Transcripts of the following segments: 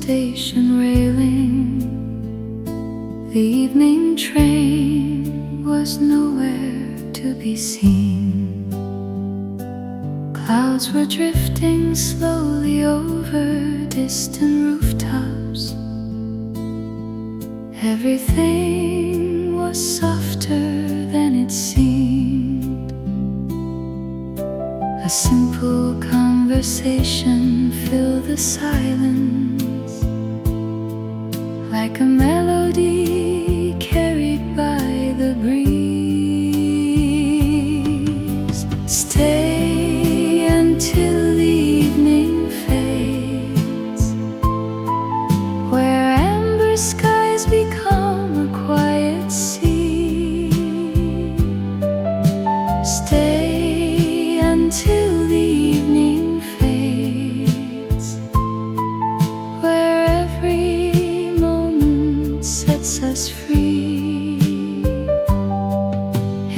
station railing. The evening train was nowhere to be seen. Clouds were drifting slowly over distant rooftops. Everything was softer than it seemed. A simple conversation filled the silence, like a melody carried by the breeze. Stay until the evening fades, where amber skies become a quiet sea. Stay until the evening fades, where every moment sets us free.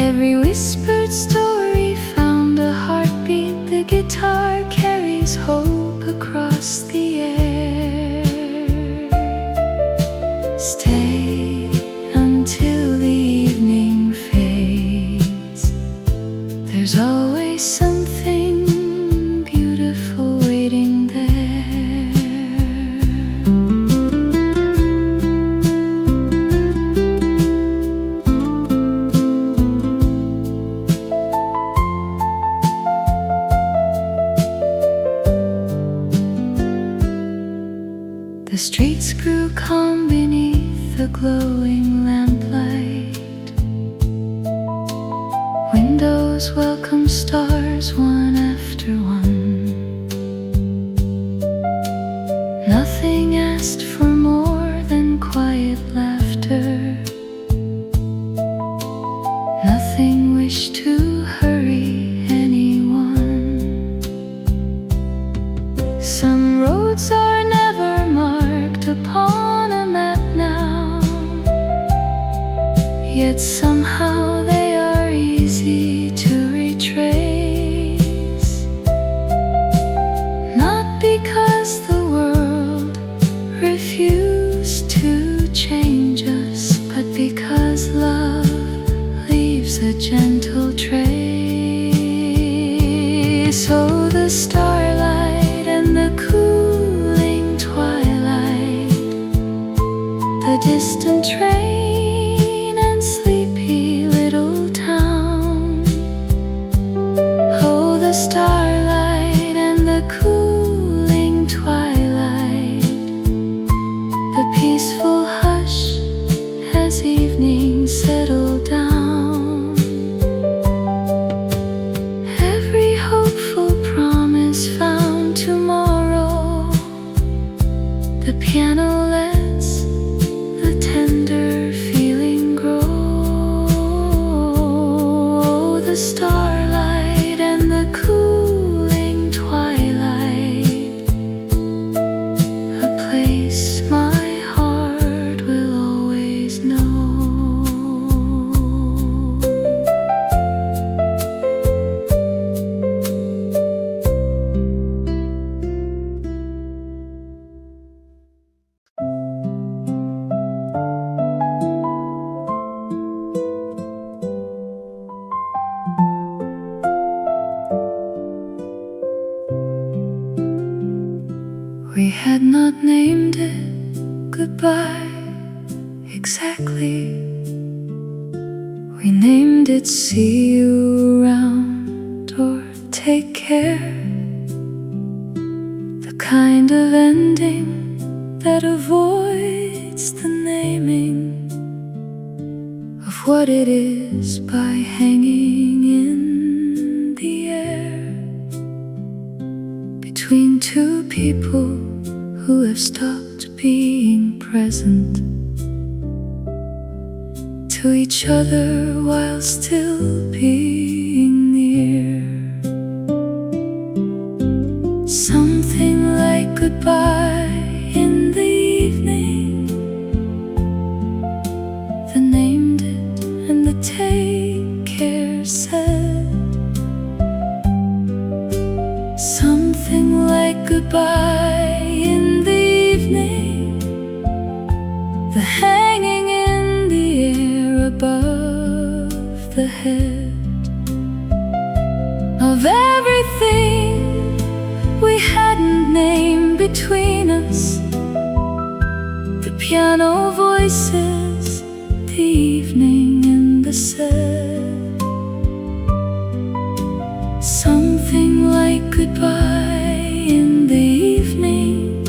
Every whispered story found a heartbeat. The guitar carries hope across the air. Stay until the evening fades. There's always something beautiful waiting there. The streets grew calm beneath the glowing lamplight. Windows welcomed stars one after one. Nothing asked for more than quiet laughter. Nothing wished to hurry anyone. Some roads are never marked upon a map now, yet somehow they are easy to retrace. Not because the world refused to change us, but because love leaves a gentle trace. So the starlight and the cooling twilight, the distant train and sleepy little town. Oh, the starlight and the cooling twilight, the peaceful hush as evening settled down. Every hopeful promise found tomorrow. The piano lets the tender feeling grow. The starlight and the cooling twilight, a place my heart will always know. We had not named it goodbye exactly. We named it see you around or take care. The kind of ending that avoids the naming of what it is by hanging in the air between two people who have stopped being present to each other while still being near. Something like goodbye in the evening. The named it and the take care said. Something like goodbye in the evening. between us, the piano voices, the evening in the set. Something like goodbye in the evening,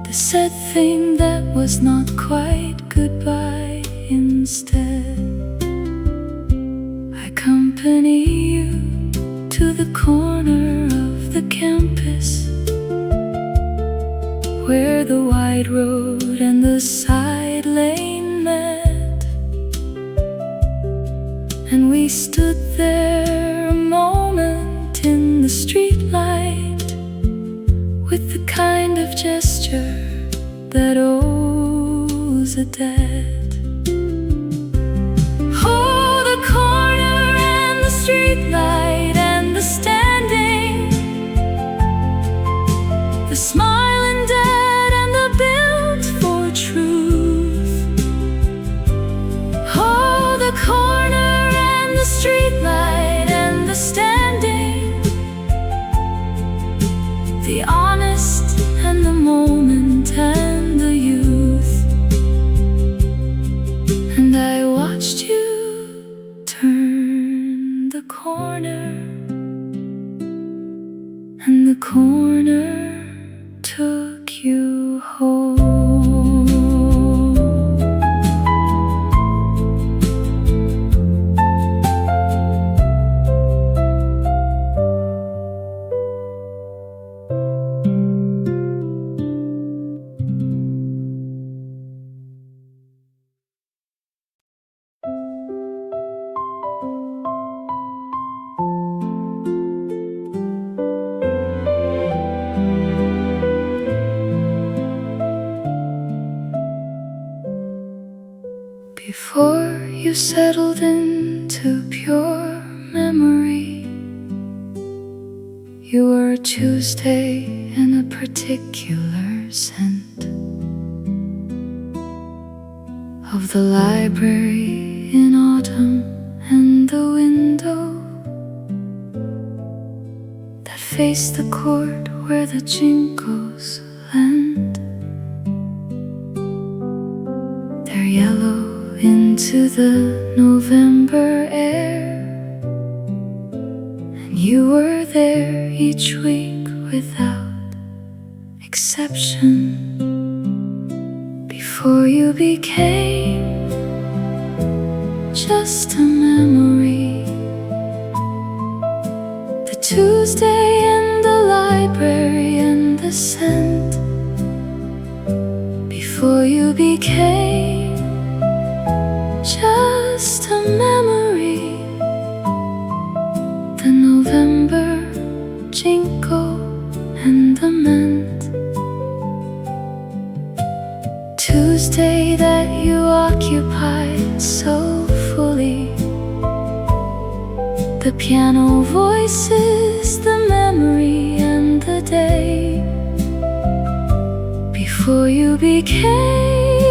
the sad thing that was not quite goodbye instead. I accompany you to the corner of the campus, where the wide road and the side lane met, and we stood there a moment in the streetlight, with the kind of gesture that owes a debt. Oh, the corner and the streetlight and the standing, the smile and dead and the build for truth. Oh, the corner and the streetlight and the standing, the honest and the moment and the youth. And I watched you turn the corner, and the corner took you home. Before you settled into pure memory, you were a Tuesday in a particular scent of the library in autumn, and the window that faced the court where the jinkos land their yellow into the November air. And you were there each week without exception, before you became just a memory. The Tuesday in the library and the scent, before you became just a memory. The November jinko and the mint, Tuesday that you occupied so fully, the piano voices, the memory and the day, before you became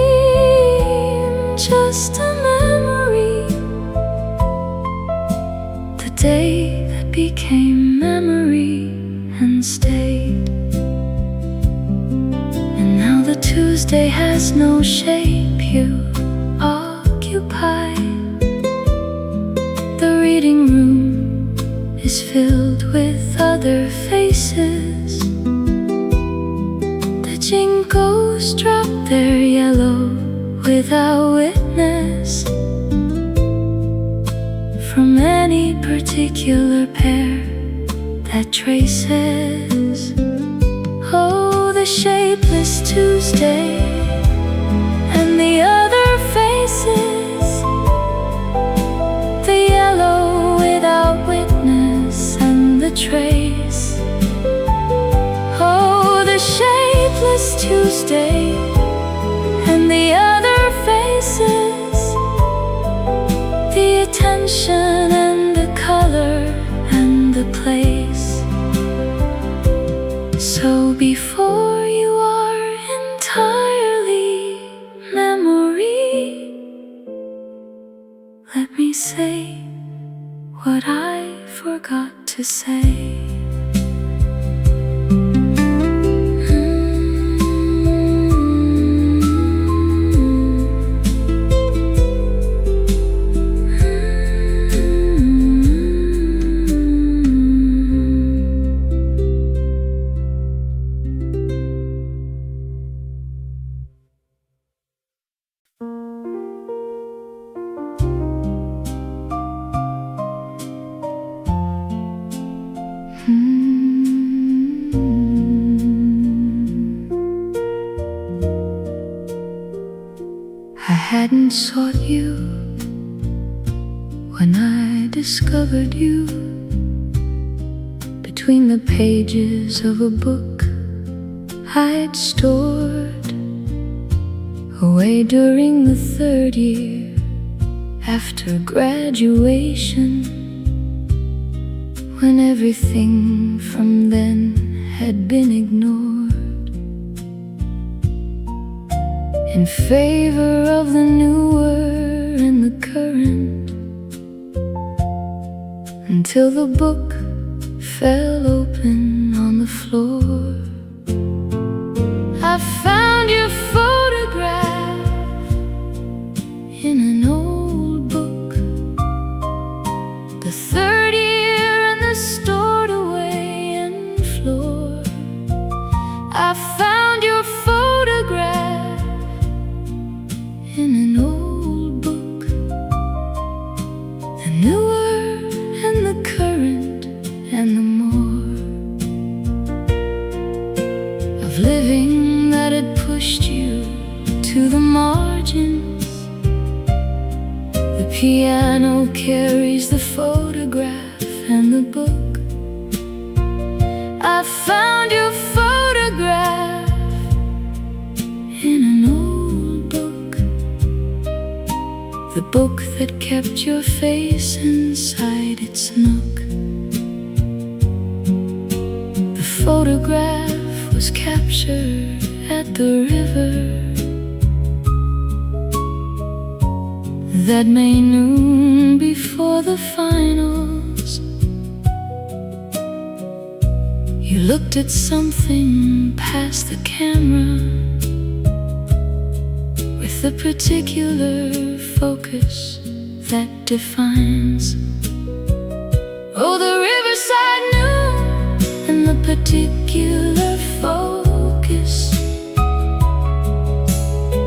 just a memory. The day that became memory and stayed. And now the Tuesday has no shape you occupy. The reading room is filled with other faces. The jinkos drop their yellow without witness from any particular pair that traces. Oh, the shapeless Tuesday and the other faces, the yellow without witness and the trace. Oh, the shapeless Tuesday and the other faces, the attention and the color and the place. So before you are entirely memory, let me say what I forgot to say. hadn't sought you when I discovered you between the pages of a book I'd stored away during the third year after graduation, when everything from then had been ignored in favor of the newer and the current, until the book fell open on the floor. I found your photograph in an old book, the third year and the stored away in floor. I found your photograph in an old book, the newer and the current and the more of living that had pushed you to the margins. The piano carries the photograph and the book. I found your photograph in an old book, the book that kept your face inside its nook. The photograph was captured at the river that May noon before the finals. You looked at something past the camera with a particular focus that defines, oh, the riverside noon and the particular focus,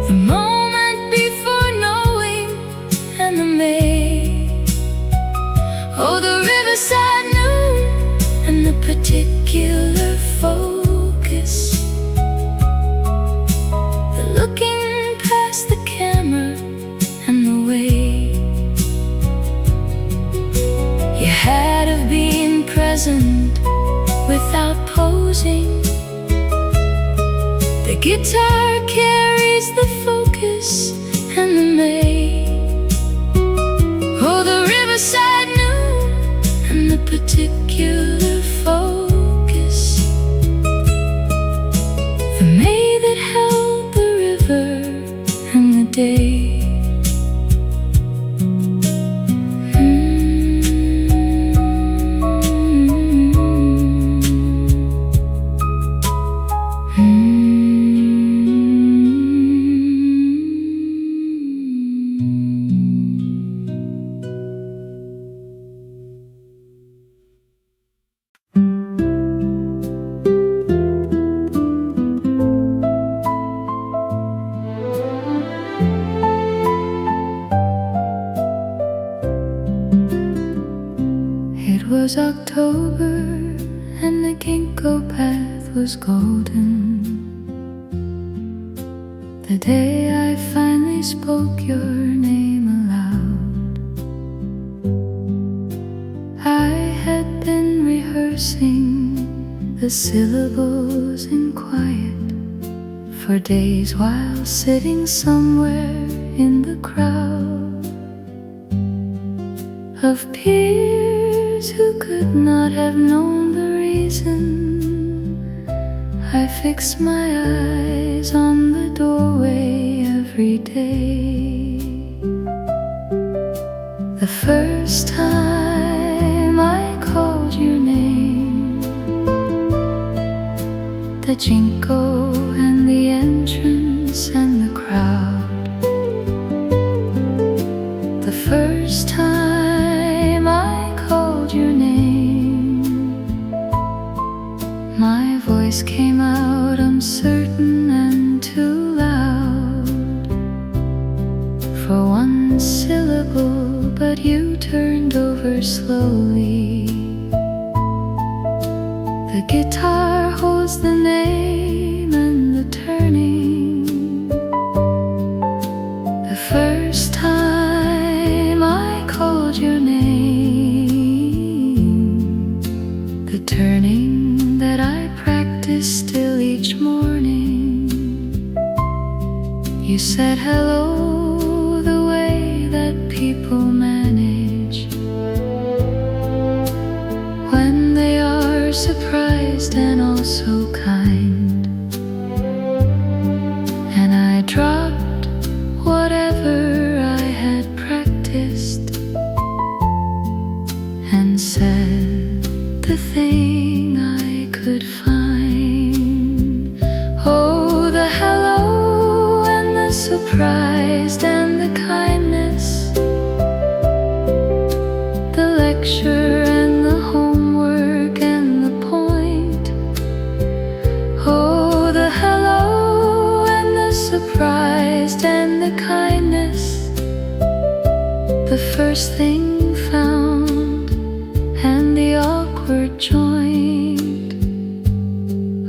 the moment before knowing and the May, oh, the riverside noon and the particular focus, the looking past the camera and the way you had of being present without posing. The guitar carries the focus and the May, oh, the riverside noon and the particular focus, the May that held the river and the day. It was October and the ginkgo path was golden, the day I finally spoke your name aloud. I had been rehearsing the syllables in quiet for days while sitting somewhere in the crowd of peers who could not have known the reason I fixed my eyes on the doorway every day. The first time I called your name, the jinko and the entrance and the crowd. The first time I called your name, my voice came out uncertain and too loud for one syllable, but you turned over slowly. The guitar holds the name and the turning. The first said hello the way that people manage when they are surprised and also kind. And I dropped whatever I had practiced and said the thing I could find. Oh, the hello and the surprise and the kindness, the lecture and the homework and the point. Oh, the hello and the surprise and the kindness, the first thing found and the awkward joint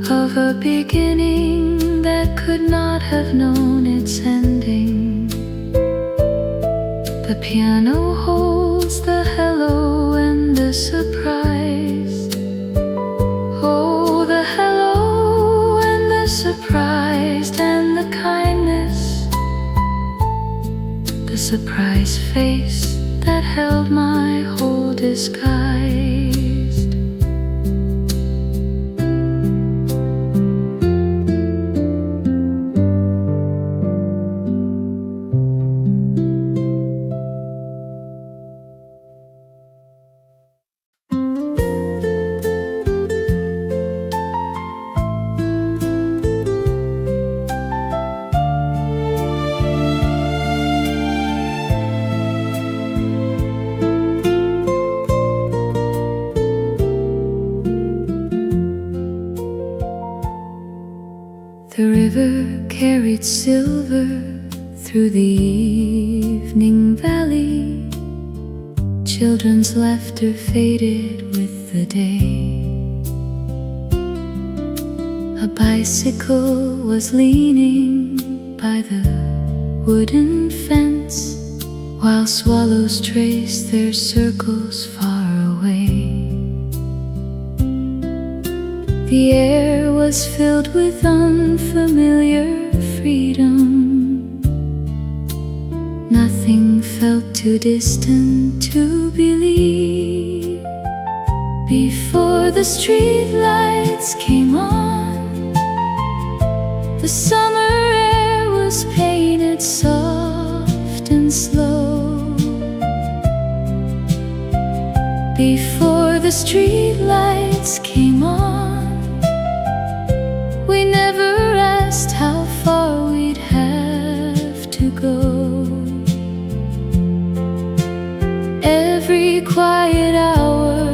of a beginning that could not have known its ending. The piano holds the hello and the surprise. Oh, the hello and the surprise and the kindness, the surprise face that held my whole disguise. The river carried silver through the evening valley. Children's laughter faded with the day. A bicycle was leaning by the wooden fence, while swallows traced their circles far away. The air was filled with unfamiliar freedom. Nothing felt too distant to believe. Before the streetlights came on, the summer air was painted soft and slow. Before the streetlights came on, we never asked how far we'd have to go. Every quiet hour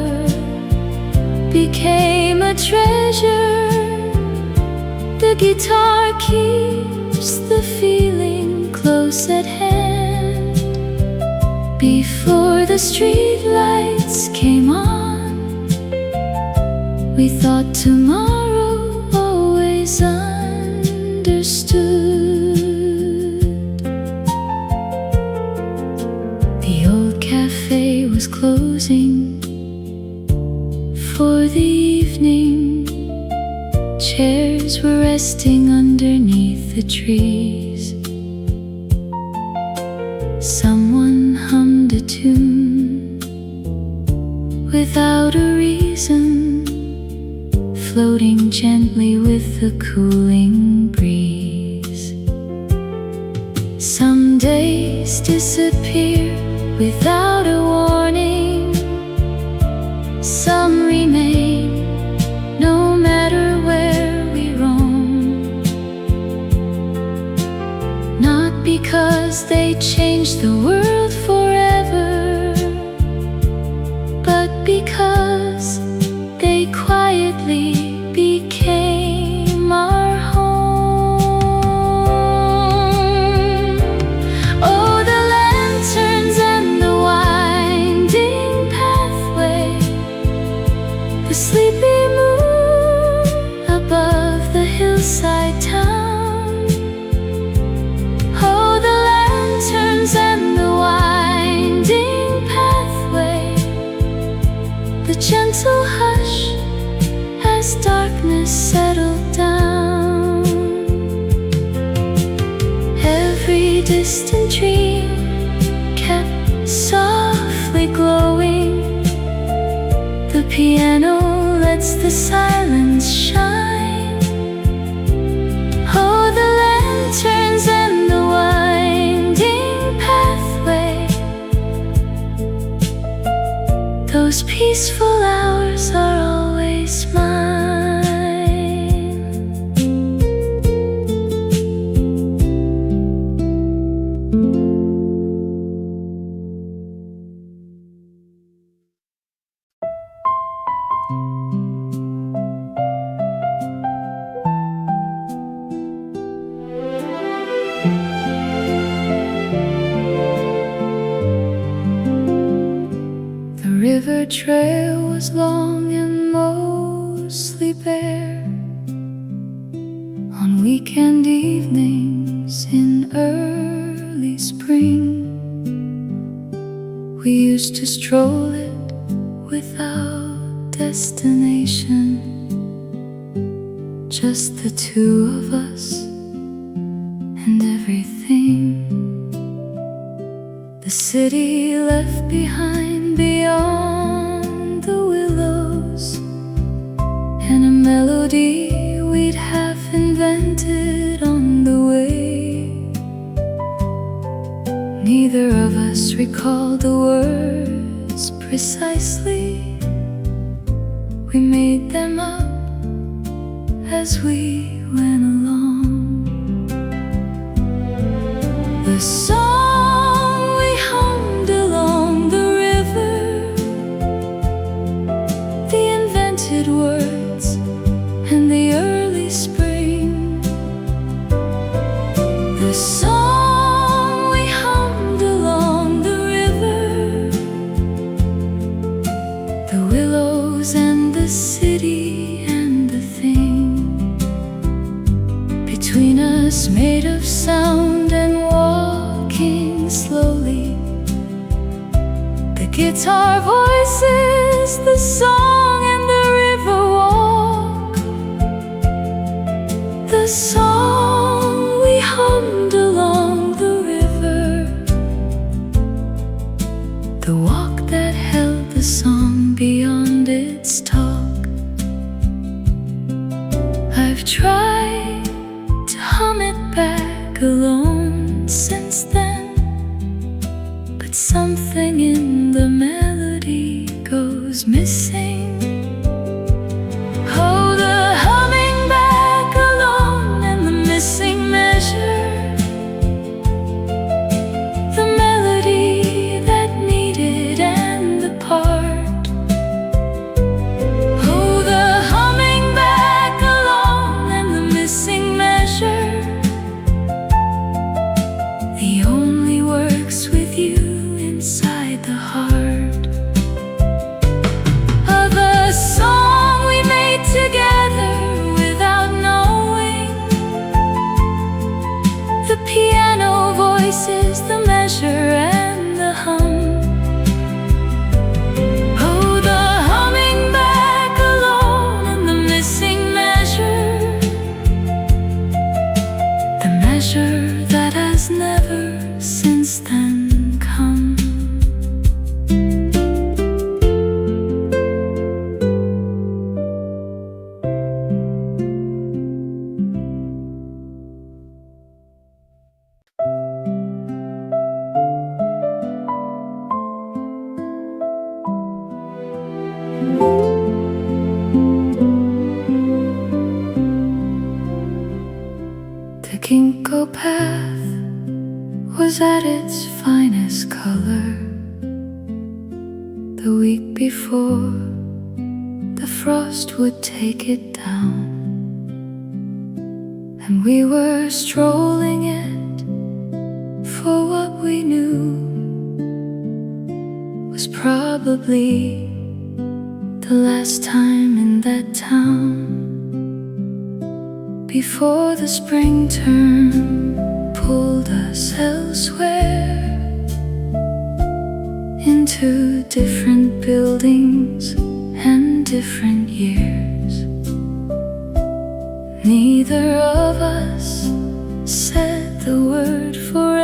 became a treasure. The guitar keeps the feeling close at hand. Before the streetlights came on, we thought tomorrow always understood. The old cafe was closing for the evening. Chairs were resting underneath the trees. Someone hummed a tune without a reason, floating gently with the cooling breeze. Some days disappear without a warning. Some remain no matter where we roam. Not because they changed the world forever, but because they quietly became our home. Oh, the lanterns and the winding pathway, the sleepy moon above the hillside town. Oh, the lanterns and the winding pathway, the gentle hush as darkness settled down. Every distant dream kept softly glowing. The piano lets the silence shine. Oh, the lanterns and the winding pathway, those peaceful hours are always mine. The river trail was long and mostly bare. On weekend evenings in early spring, we used to stroll it without destination, just the two of us and everything. The city left behind beyond the willows, and a melody we'd half invented on the way. Neither of us recalled the words precisely. We made them up as we went along. The song we hummed along the river, the invented words and the early spring. The song we hummed along the river, the willows and the city and the thing between us made of sound and walking slowly. The guitar voices, the song and the river walk. The song we hummed along the river, the walk that held the song beyond its talk. I've tried to hum it back alone since then, but something in the melody goes missing. Oh, the humming back alone and the missing measure, the melody that needed and the part. Oh, the humming back alone and the missing measure, the only works with you inside the heart. Of a song we made together without knowing, the piano voices, the measure and the hum. Oh, the humming back alone and the missing measure, the measure that has never since then come. The ginkgo path was at its finest color. The week before, the frost would take it down, and we were strolling it for what we knew was probably the last time in that town before the spring term pulled us elsewhere, into different buildings and different years. Neither of us said the word for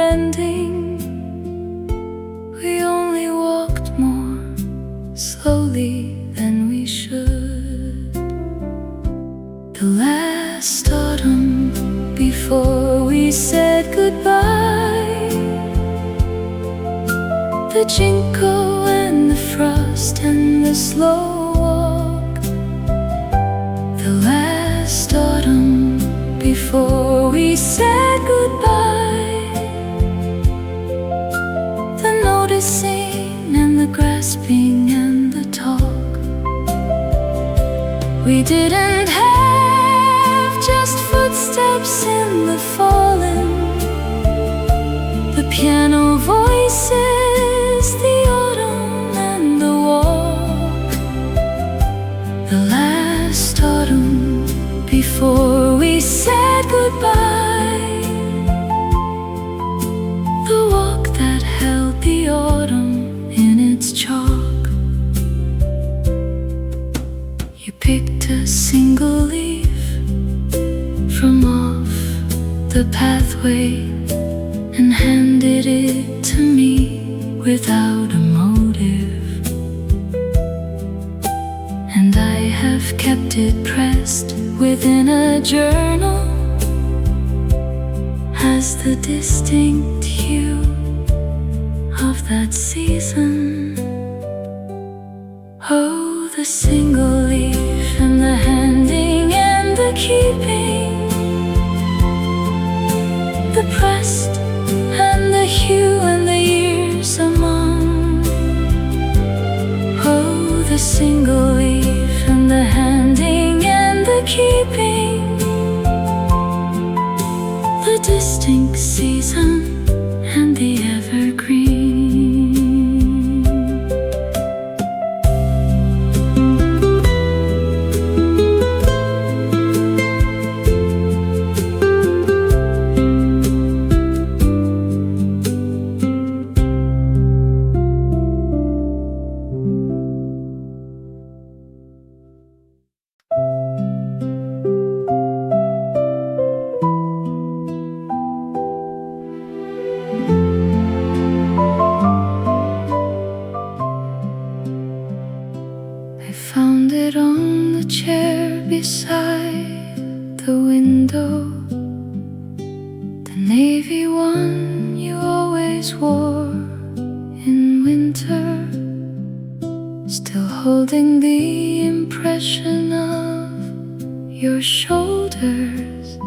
the jingle and the frost and the slow walk, the last autumn before we said goodbye, the noticing and the grasping and the talk. We didn't have just footsteps in the fallen, the piano voices, the autumn and the walk, the last autumn before we said goodbye, the walk that held the autumn in its chalk. You picked a single leaf from off the pathway and handed it to me without a motive, and I have kept it pressed within a journal as the distinct hue of that season. Oh, the single leaf and the handing and the keeping, the pressed and the hue and the years among. Oh, the single leaf and the handing and the keeping, the distinct season and the evergreen. Found it on the chair beside the window, the navy one you always wore in winter, still holding the impression of your shoulders,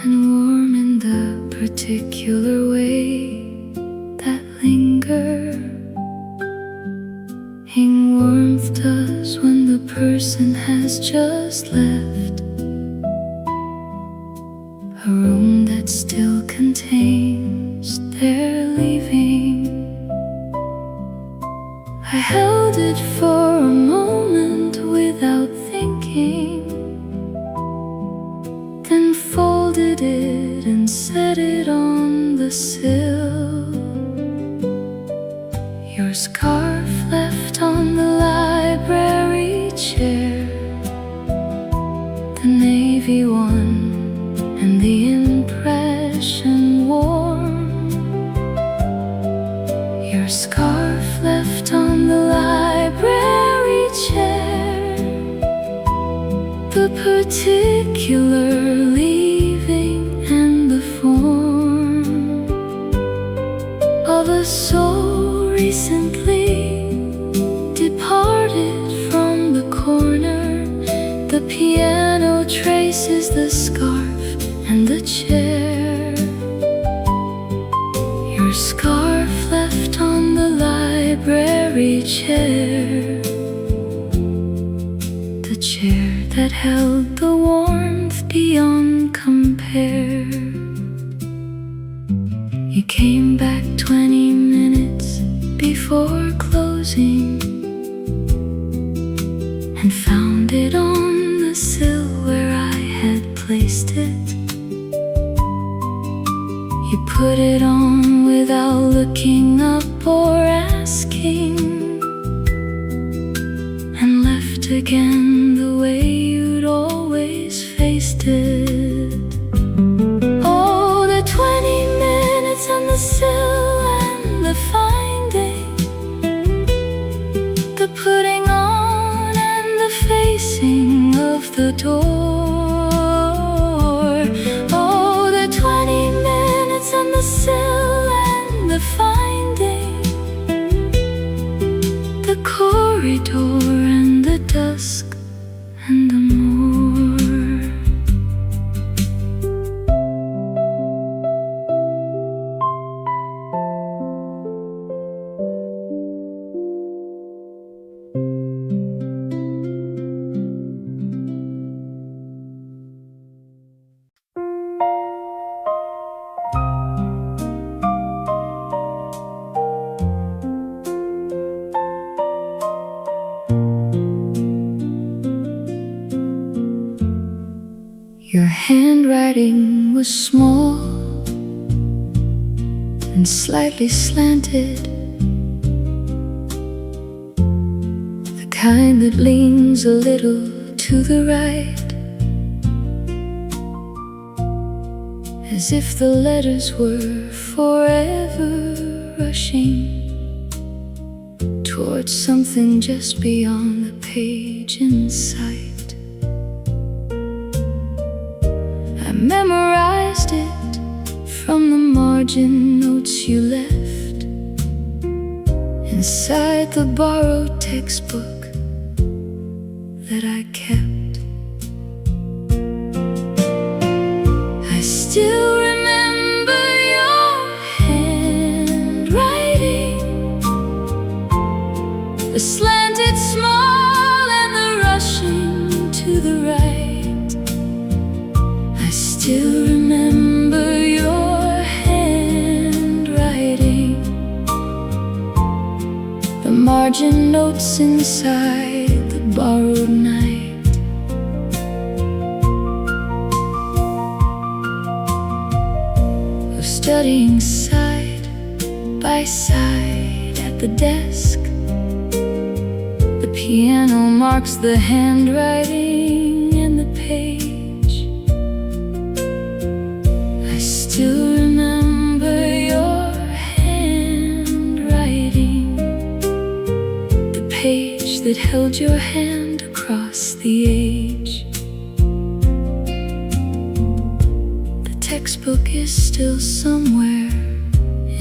and warm in the particular way that lingers. Warmth does when the person has just left a room that still contains their leaving. I held it for a moment without thinking, then folded it and set it on the sill. Your scarf left on the library chair, the navy one and the impression warm. Your scarf left on the library chair, the particular leaving and the form of a soul recently departed from the corner. The piano traces the scarf and the chair. Your scarf left on the library chair, the chair that held the warmth beyond compare. You came back 20 minutes before closing and found it on the sill where I had placed it. You put it on without looking up or asking, and left again the way you'd always faced it. Oh, the 20 minutes on the sill and the finding, the putting on and the facing of the door. Oh, the 20 minutes on the sill and the finding, handwriting was small and slightly slanted, the kind that leans a little to the right, as if the letters were forever rushing towards something just beyond the page in sight. I memorized it from the margin notes you left inside the borrowed textbook that I kept. I still remember your handwriting, the slanted smile and the rushing to the right. I still remember your handwriting, the margin notes inside the borrowed night. Of studying side by side at the desk, the piano marks the handwriting and the page. I still remember your handwriting, the page that held your hand across the age. The textbook is still somewhere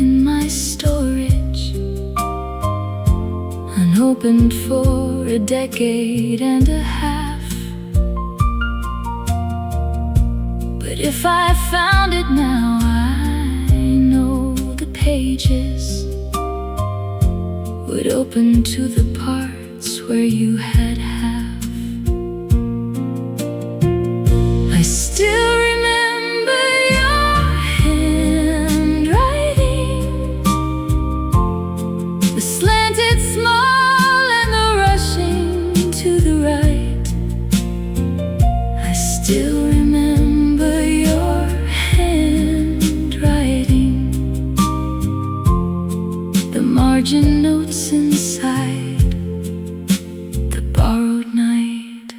in my storage, unopened for a decade and a half. But if I found it now, I know the pages would open to the parts where you had half. I still remember your handwriting, the slanted smile and the rushing to the right. I still remember your handwriting, the margin notes inside the borrowed night.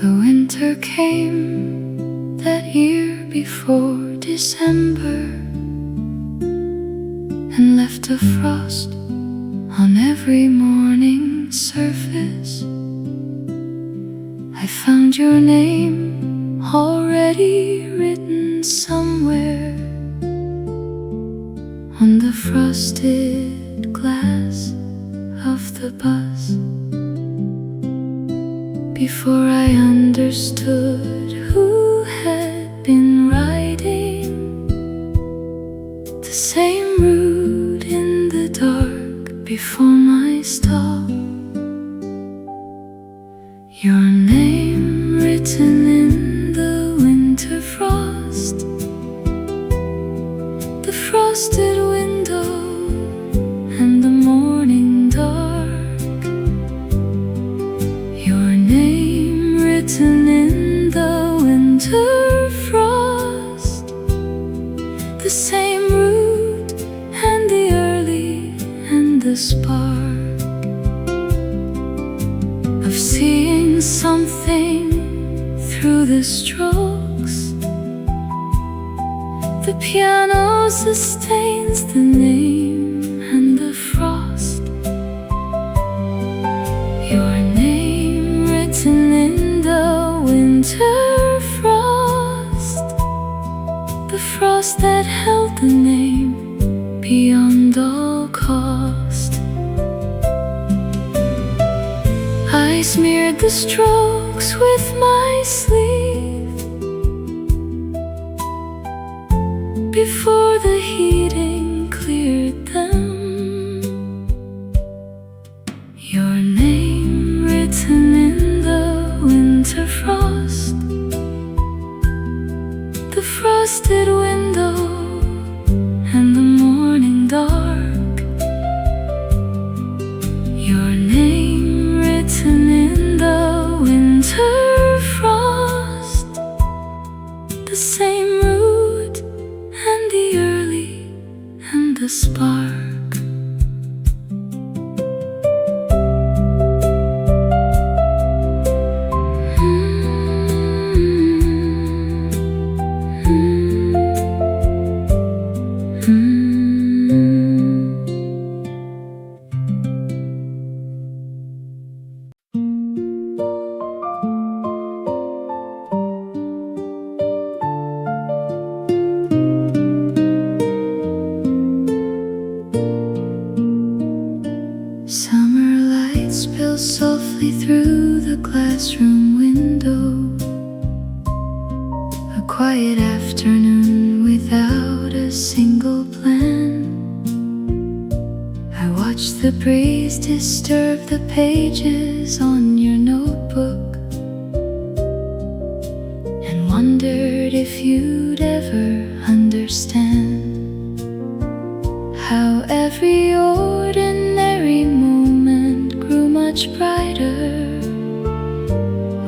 The winter came that year before December and left a frost on every morning surface. I found your name already written somewhere on the frosted glass of the bus. Before I understood who had been riding the same route in the dark before my stop, your name written in the winter frost, the frosted window and the morning dark. Written in the winter frost, the same route and the early and the spark of seeing something through the strokes. The piano sustains the name and the frost, your name written in the winter frost, the frost that held the name beyond all cost. I smeared hide the strokes with my sleeve before the heating cleared them. Your name written in the winter frost, the frosted window and the morning dark. Your name written in the winter frost, the same root and the early and the spark. Summer light spills softly through the classroom window. A quiet afternoon without a single plan. I watch the breeze disturb the pages on your notebook and wondered if you'd ever understand how every ordinary moment grew much brighter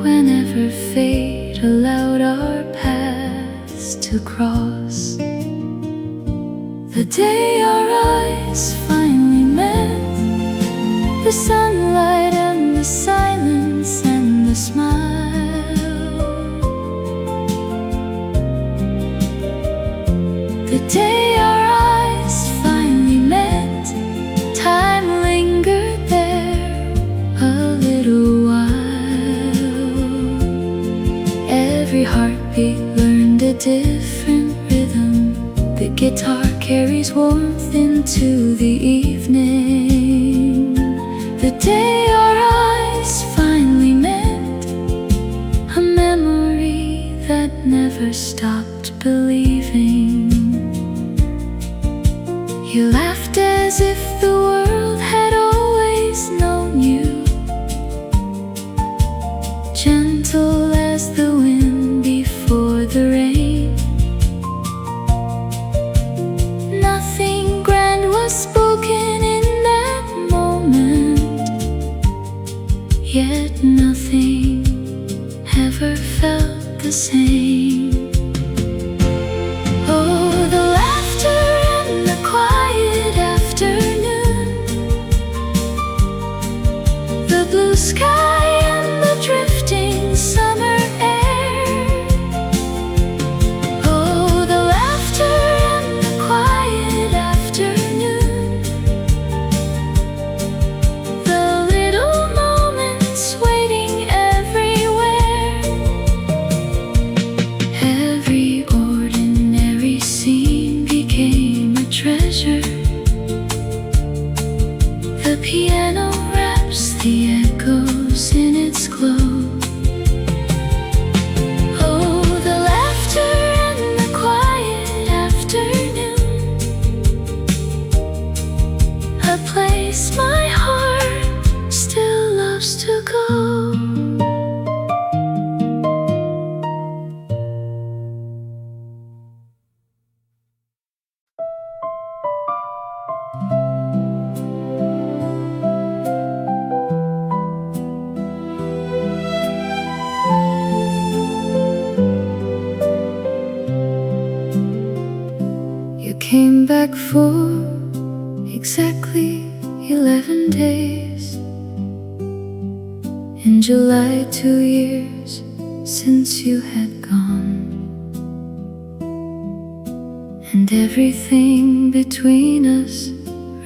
whenever fate allowed our paths to cross. The day our eyes finally met, the sunlight and the silence and the smile. The day our eyes finally met, time lingered there a little while. Every heartbeat learned a different rhythm. The guitar carries warmth into the evening. The day our eyes finally met, a memory that never stopped believing. You laughed as if the world had always known you, gentle as the wind before the rain. Nothing grand was spoken in that moment, yet nothing ever felt the same. Oh, the laughter and the quiet afternoon, the blue sky and the drifting summer air. Oh, the laughter and the quiet afternoon, the little moments waiting everywhere. Every ordinary scene became a treasure. The piano wraps the echoes in its glow. Oh, the laughter and the quiet afternoon, a place my heart still loves to go. You came back for exactly 11 days. In July, 2 years since you had gone, and everything between us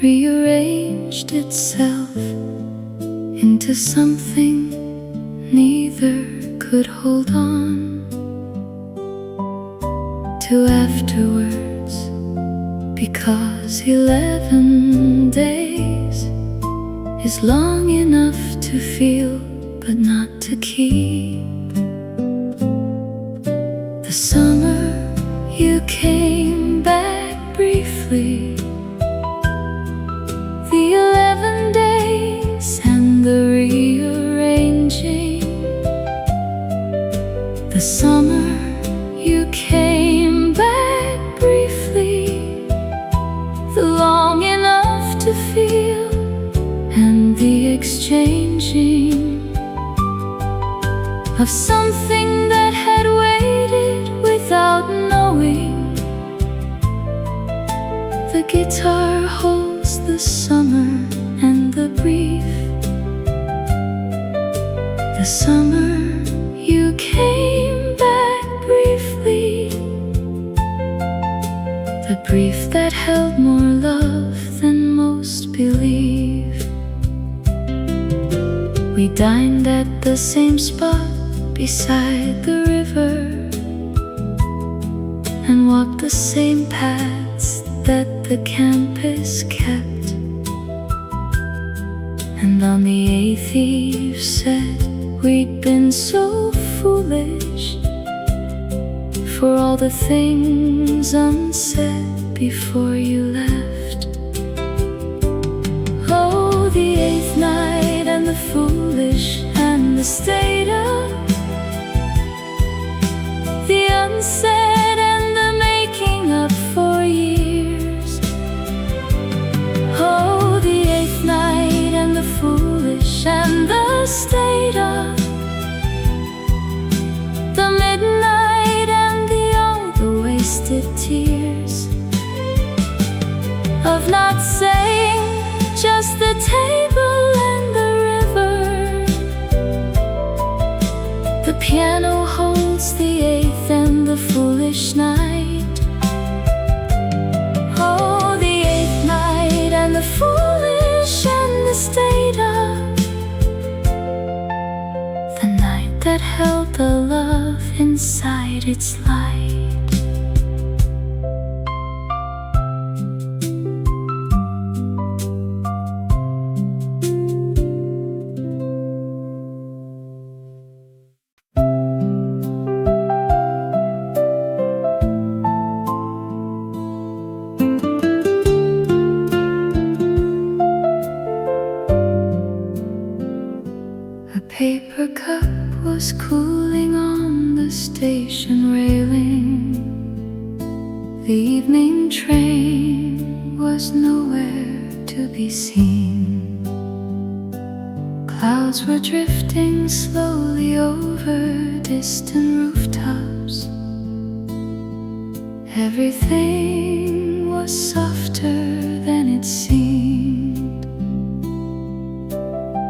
rearranged itself into something neither could hold on to afterwards, because 11 days is long enough to feel, but not to keep. The summer you came back briefly, the 11 days and the rearranging. The summer you came back briefly, the long enough to feel, and the exchanging of something that had waited without knowing. The guitar holds the summer and the brief. The summer you came back briefly, the brief that held more love than most believe. We dined at the same spot beside the river, and walked the same paths that the campus kept. And on the 8th eve said we'd been so foolish for all the things unsaid before you left. Oh, the 8th night and the foolish and the state of the unsaid and the making up for years. Oh, the 8th night and the foolish and the state of the midnight and all the wasted tears of not saying just the table and the river. The piano holds the 8th and the foolish night. Oh, the 8th night and the foolish and the state of the night that held the love inside its light. A paper cup was cooling on the station railing. The evening train was nowhere to be seen. Clouds were drifting slowly over distant rooftops. Everything was softer than it seemed.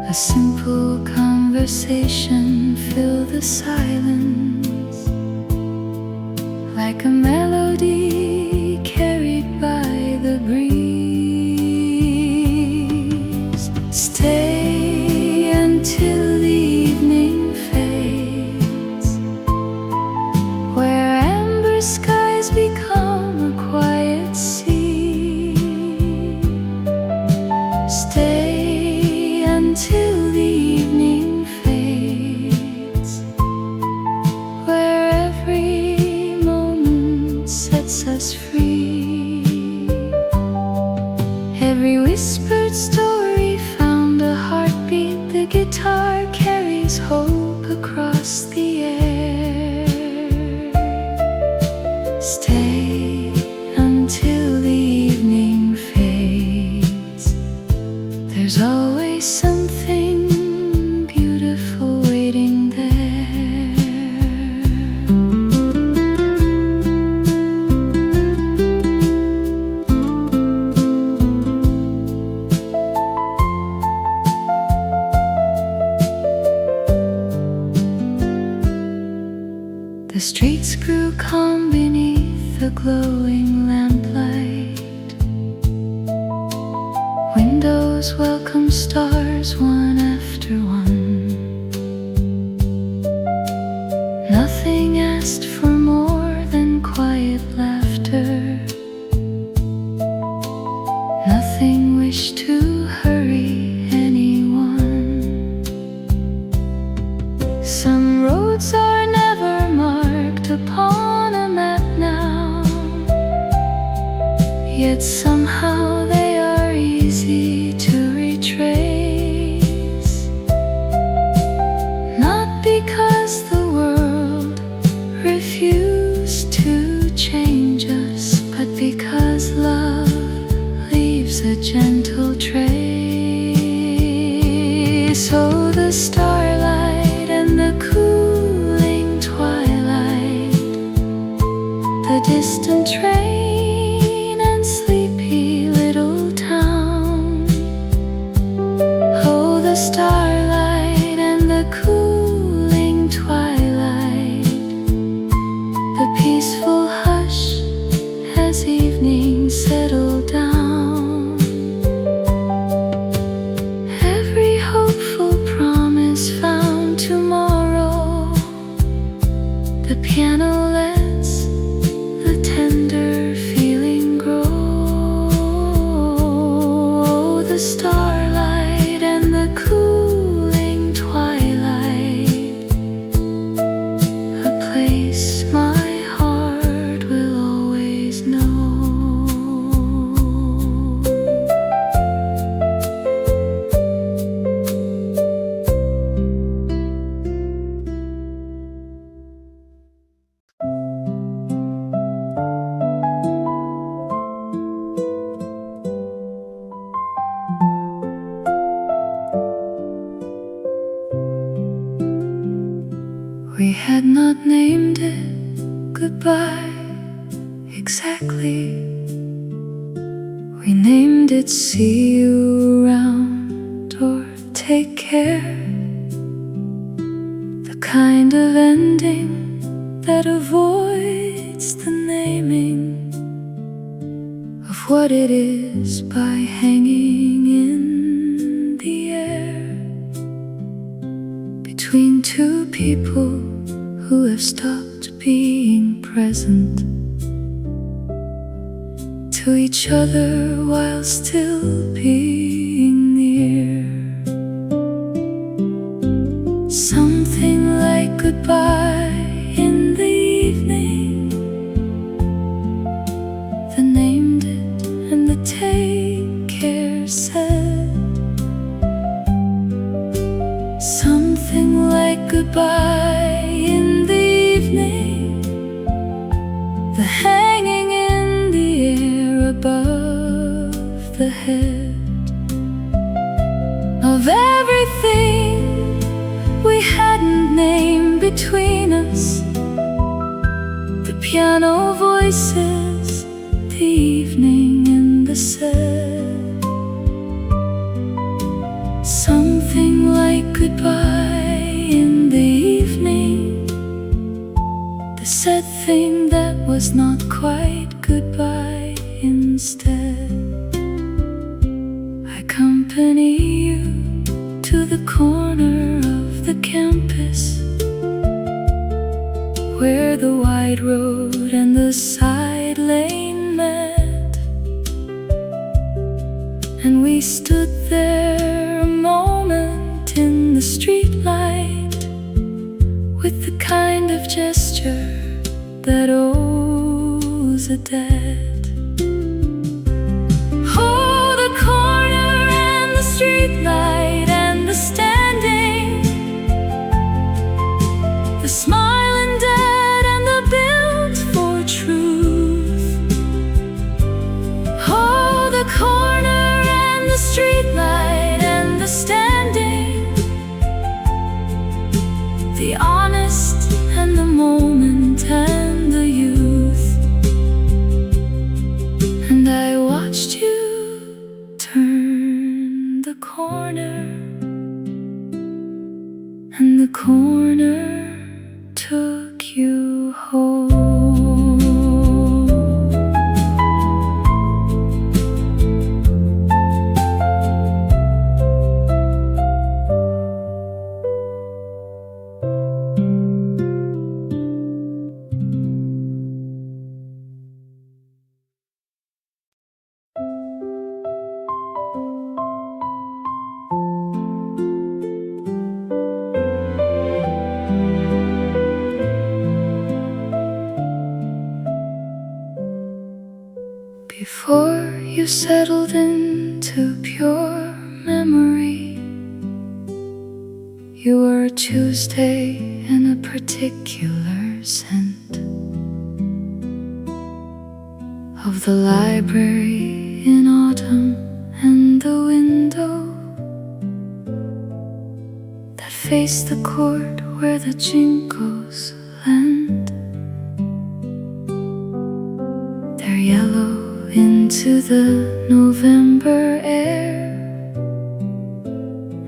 A simple conversation filled the silence, like a melody carried by the breeze. Stay until the evening fades, where amber skies become a quiet sea. Stay until the evening fades, where every moment sets us free. Every whispered story found a heartbeat. The guitar carries hope across the air. Stay until the evening fades. There's always something beautiful waiting there. The streets grew calm beneath the glowing lamplight. Windows welcomed stars one after one. Nothing asked for more than quiet laughter. Nothing wished to hurry anyone. Some roads are never marked upon a map now, yet somehow they are easy to retrace. Not because the world refused to change us, but because love leaves a gentle trace. So the starlight and the cooling twilight, the distant train and sleepy little town. Oh, the starlight and the cooling twilight, the peaceful hush as evening settled down. Every hopeful promise found tomorrow. The piano lets the tender feeling grow. The starlight and the cooling twilight, a place my heart will always know. We had not named it goodbye exactly. We named it see you around or take care. The kind of ending that avoids the naming of what it is by hanging in the air between two people who have stopped being present to each other while still being near. Something like goodbye in the evening, the named it and the take care said. Something like goodbye in the evening, the hanging in the air above the head of everything we hadn't named between us. The piano voices, the evening and the set. Something like goodbye in the evening, the sad thing that was not quite goodbye instead. I accompany you to the corner of the campus where the wide road and the side lane met, and we stood there a moment in the streetlight with the kind of gesture that owes a debt. Oh, the corner and the streetlight and the standing, the smiling dead and the built for truth. Oh, the corner and the streetlight and the standing, the honest and the moment and the youth. And I watched you turn the corner, and the corner took you home. you settled into pure memory. You were a Tuesday in a particular scent of the library in autumn, and the window that faced the court where the jinkos land their yellow into the November air.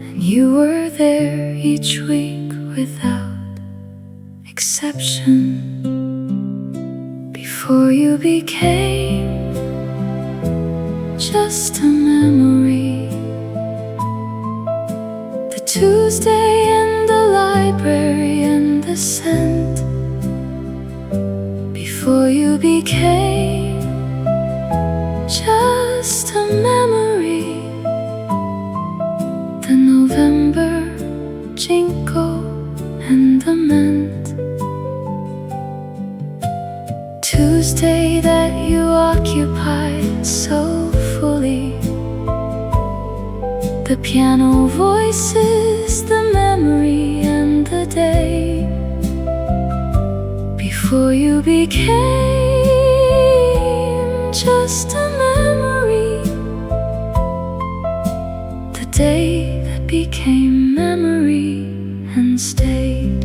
And you were there each week without exception, before you became just a memory. The Tuesday in the library and the scent, before you became just a memory. The November jinko and the mint, Tuesday that you occupied so fully. The piano voices, the memory and the day, before you became just a memory. The day that became memory and stayed.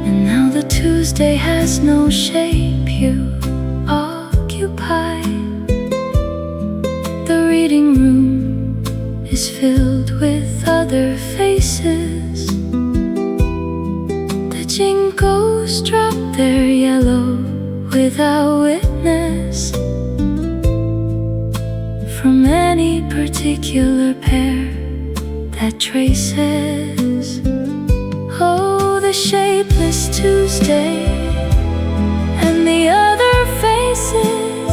And now the Tuesday has no shape you occupy. The reading room is filled with other faces. The jinkos drop their yellow without witness from any particular pair that traces. Oh, the shapeless Tuesday and the other faces,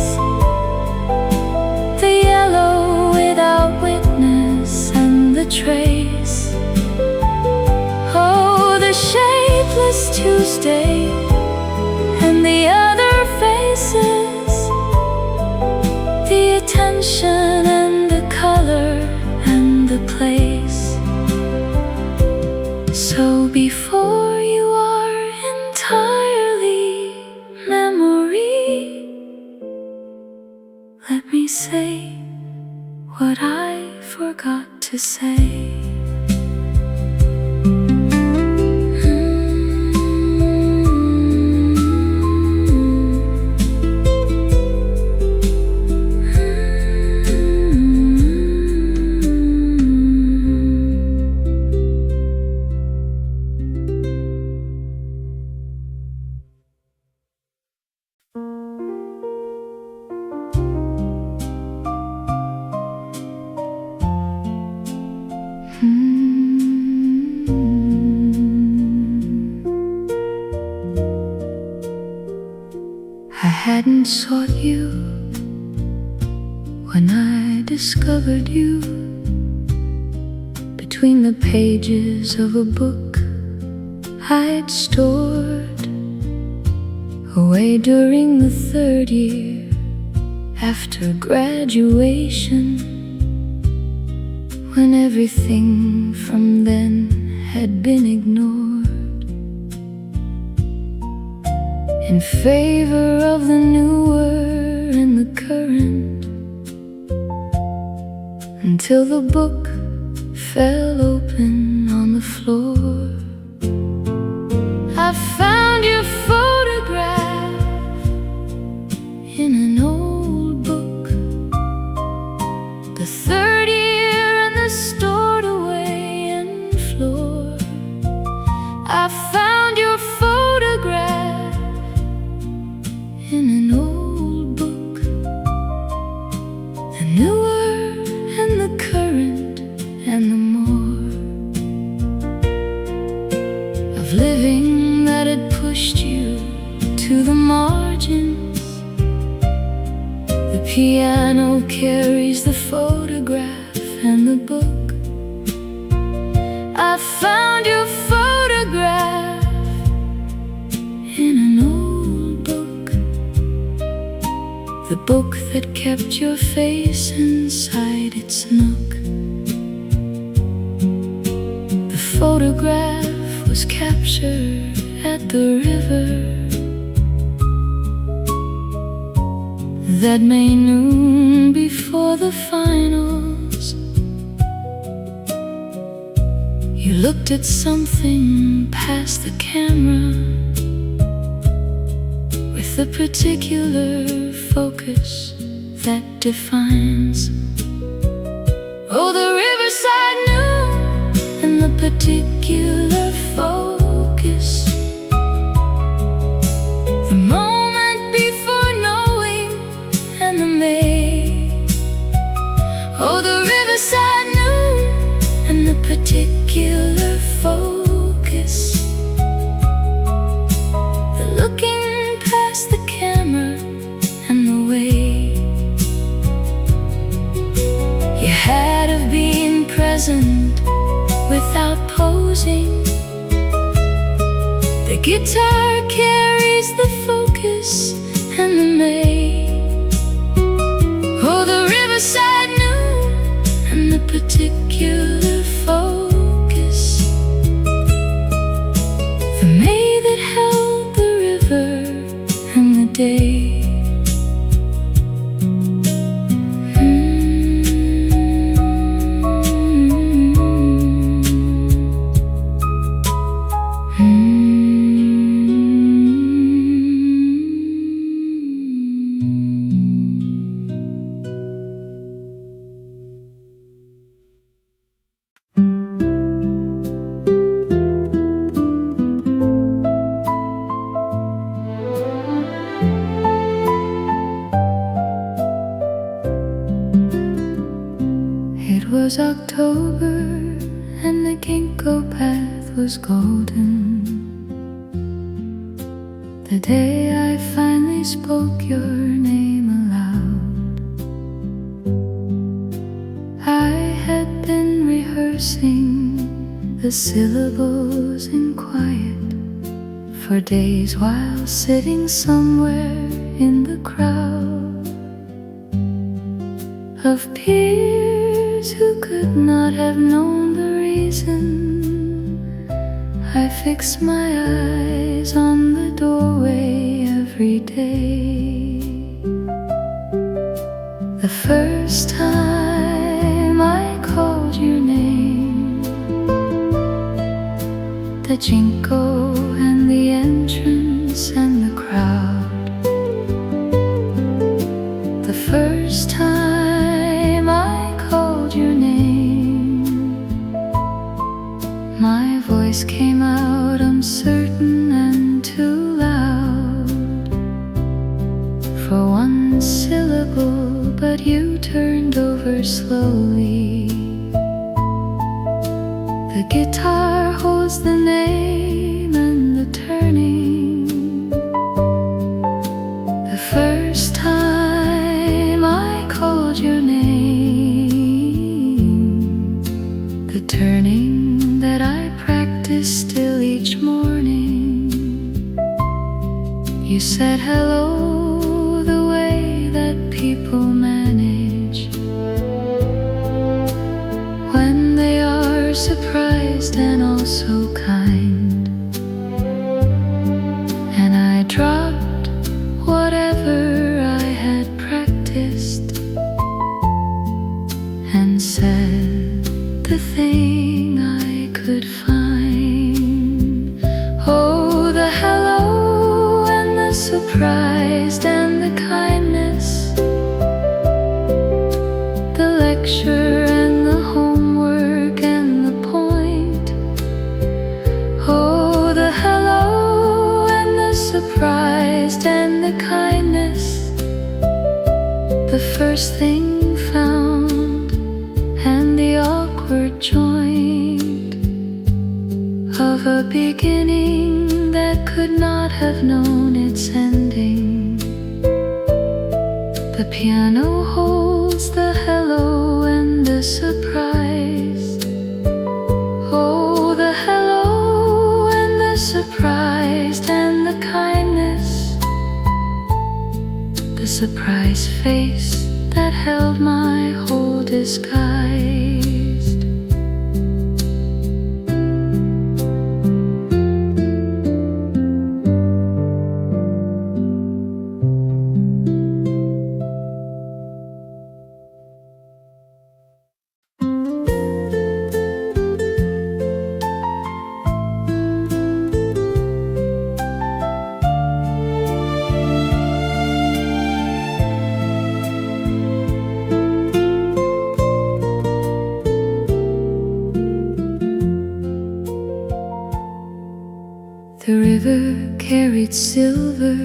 the yellow without witness and the trace. Oh, the shapeless Tuesday and the other faces, the attention and the color and the place. So before you are entirely memory, let me say what I forgot to say. I hadn't sought you when I discovered you between the pages of a book I'd stored away during the third year after graduation, when everything from then had been ignored in favor of the newer and the current, until the book fell open on the floor. I found your photograph in an old book, the third year and the stored away in floor. I found your photograph in an old book, the newer and the current and the more, of living that had pushed you to the margins. The piano carries the photograph and the book. I found your photograph in an old book, the book that kept your face inside its nook. The photograph was captured at the river that May noon before the finals. You looked at something past the camera with a particular focus that defines. Oh, the riverside noon and the particular focus. The moment before knowing and the May. Oh, the riverside noon and the particular focus. The looking past the camera and the way you had of being present without posing. The guitar carries the focus and the May. Oh, the riverside noon and the particular focus. The May that held the river and the day. It was October and the ginkgo path was golden. The day I finally spoke your name aloud. I had been rehearsing the syllables in quiet for days while sitting somewhere in the crowd of peers who could not have known the reason. I fix my eyes on the doorway every day. The first time I called your name, the ginkgo and the entrance and the crowd. The first time I called your name, my voice came out uncertain and too loud for one syllable, but you turned over slowly. The guitar holds the name and the turning. The first time I called your name, the turning that I practice still each morning. You said hello the way that people manage when they are surprised and also kind. And I dropped whatever I had practiced and said the thing I could find. Oh, the hello and the surprise and the kindness, the lecture and the homework and the point. Oh, the hello and the surprise and the kindness, the first thing found and the awkward joint of a beginning that could not have known its ending. The piano holds the hello and the surprise. Oh, the hello and the surprise and the kindness, the surprise face that held my whole disguised. The river carried silver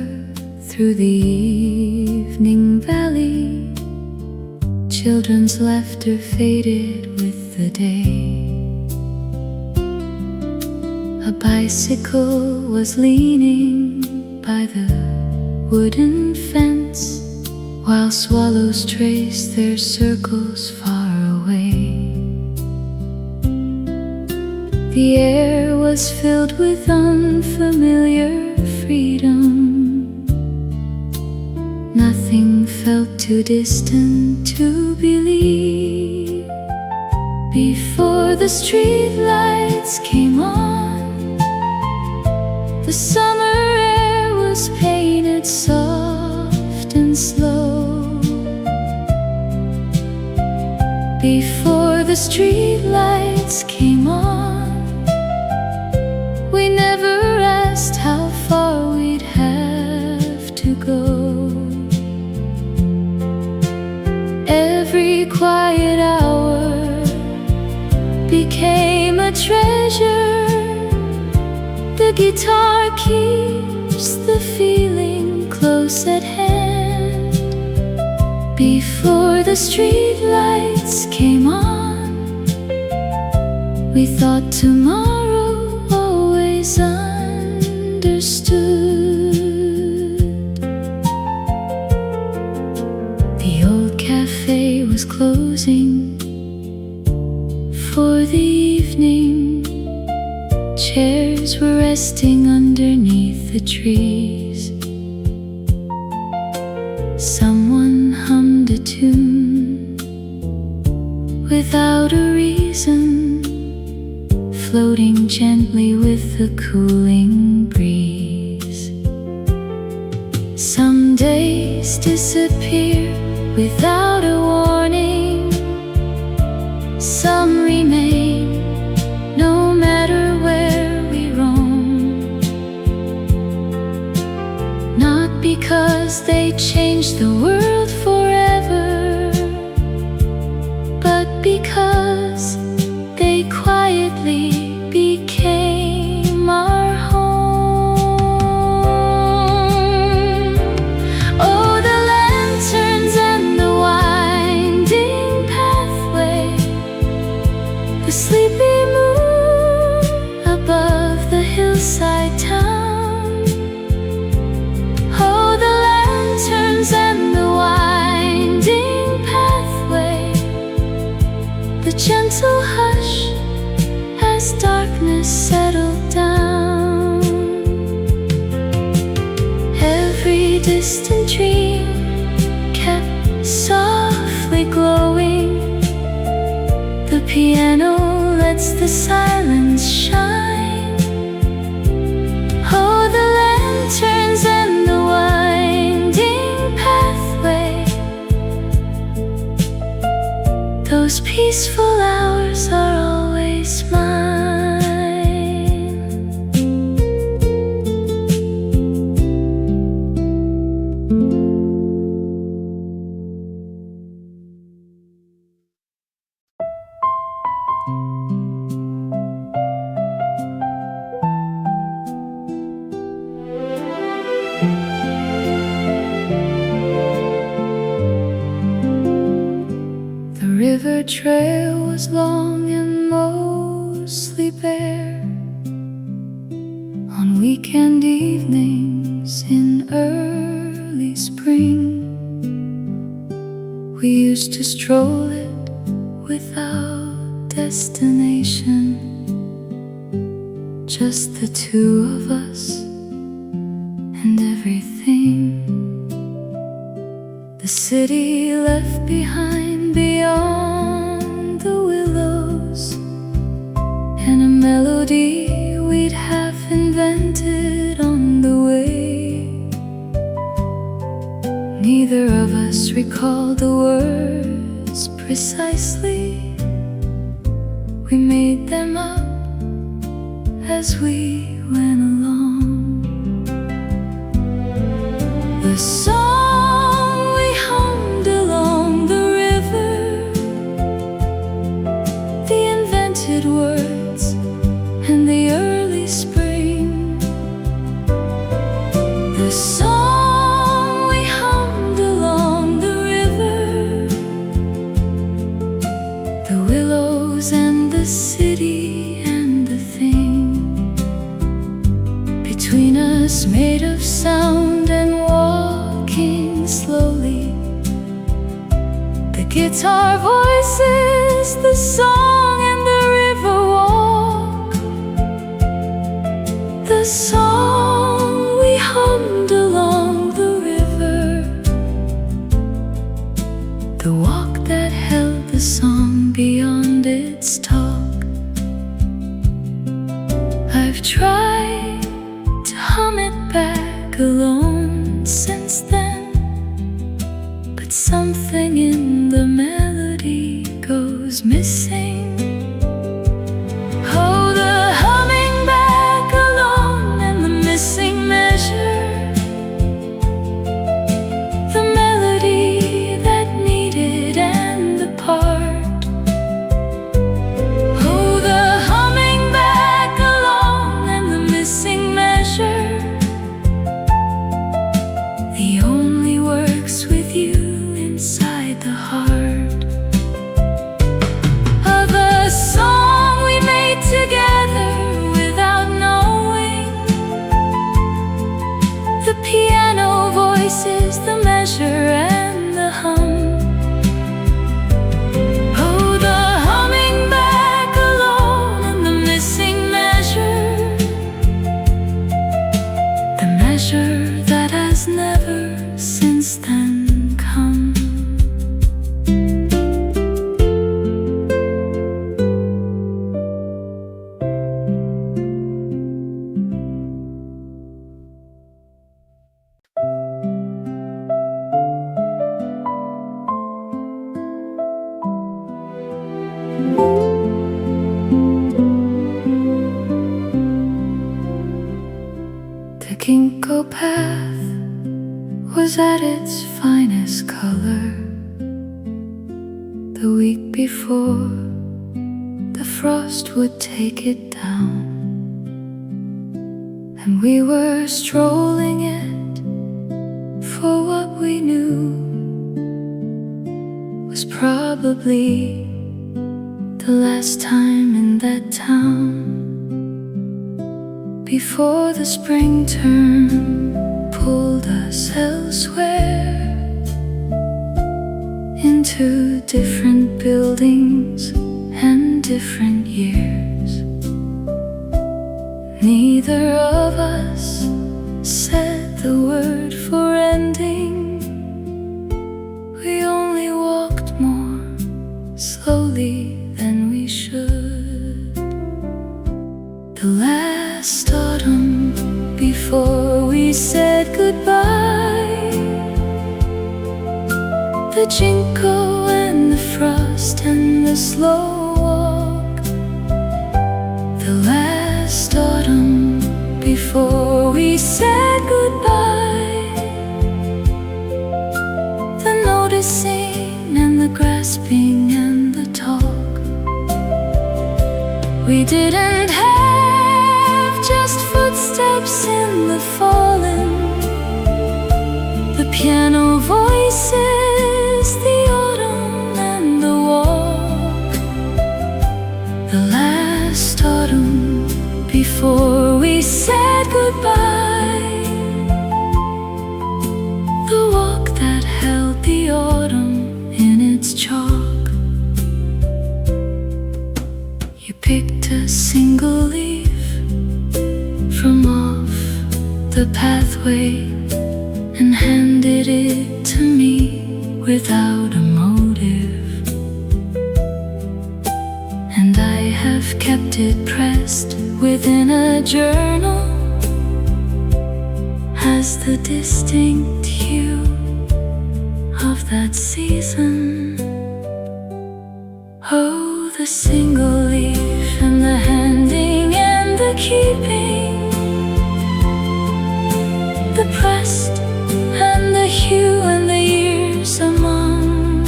through the evening valley. Children's laughter faded with the day. A bicycle was leaning by the wooden fence, while swallows traced their circles far away. The air was filled with unfamiliar freedom. Nothing felt too distant to believe. Before the streetlights came on, the summer air was painted soft and slow. Before the streetlights came on, we never asked how far we'd have to go. Every quiet hour became a treasure. The guitar keeps the feeling close at hand. Before the streetlights came on, we thought tomorrow always understood. The old cafe was closing for the evening. Chairs were resting underneath the trees. Someone hummed a tune without a reason, floating gently with the cooling breeze. Some days disappear without a warning. Some remain no matter where we roam. Not because they changed the world forever, but because they quietly became our home. Oh, the lanterns and the winding pathway, the sleepy moon above the hillside town. Oh, the lanterns and the winding pathway, the gentle hush as darkness settled down. Every distant dream kept softly glowing. The piano lets the silence shine. Oh, the lanterns and the winding pathway, those peaceful hours are always mine. The river trail was long and mostly bare. On weekend evenings in early spring, we used to stroll it without destination, just the two of us and everything. the city left behind beyond the willows, and a melody we'd half invented on the way. Neither of us recalled the words precisely. We made them up as we went along. The song we hummed along the river, the invented words and the early spring. The song we hummed along the river, the willows and the city and the thing between us made of sound and walking slowly. The guitar voices, the song and the river walk. The song we hummed along the river, the walk that held the song beyond its talk. I've tried to hum it back alone since then, but something in the melody goes missing. Oh, the humming back alone and the missing measure, the melody that needed and the part. Oh, the humming back alone and the missing measure, the only works with you inside the heart of a song we made together without knowing. The piano voices, the measure and the hum. Oh, the humming back alone and the missing measure, the measure that has never since then come. The ginkgo path was at its finest color the week before the frost would take it down, and we were strolling it for what we knew was probably the last time in that town before the spring term pulled us elsewhere into different buildings and different years. Neither of us said the word for ending. We only walked more slowly than we should. The last autumn before we said goodbye, the ginkgo and the frost and the slow walk. The last autumn before we said goodbye, the noticing and the grasping and the talk. We didn't have just footsteps in the fallen, the piano voices, the autumn and the walk. The last autumn before we said goodbye, the walk that held the autumn in its chalk. You picked a single leaf from off the pathway and handed it to me. without a motive, and I have kept it pressed within a journal as the distinct hue of that season. Oh, the single leaf and the handing and the keeping, the pressed and the hue and the years among.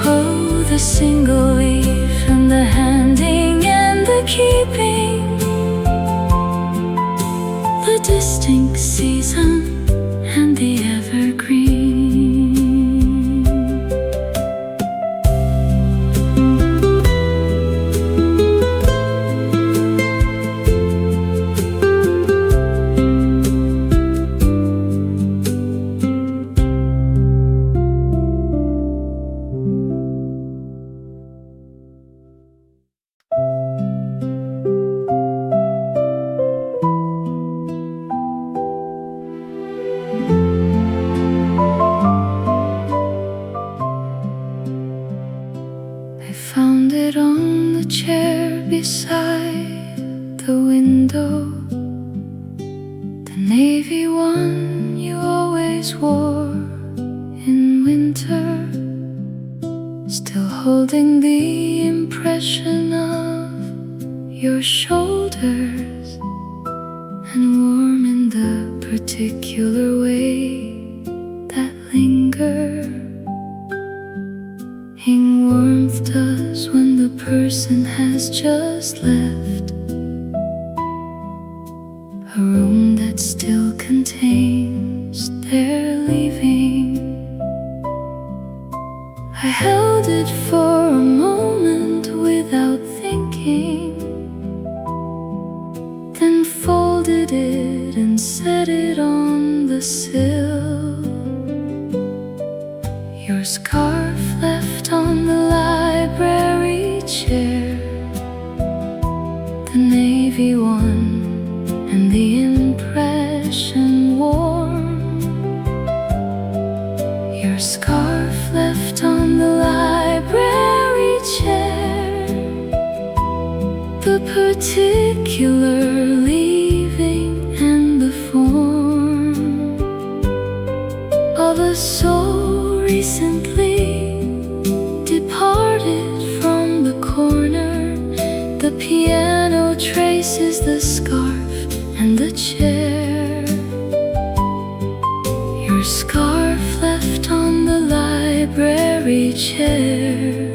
Oh, the single leaf and the handing and the keeping, the distinct season and the evergreen. Found it on the chair beside the window, the navy one you always wore in winter, still holding the impression of your shoulders, and warm in the particular way that lingers. Warmth does when the person has just left a room that still contains their leaving. I held it for a moment without thinking, then folded it and set it on the sill. Your scarf left on the library chair, the navy one and the impression warm. Your scarf left on the library chair, the particular leaving and the form of a soul recently departed from the corner. The piano traces the scarf and the chair. Your scarf left on the library chair,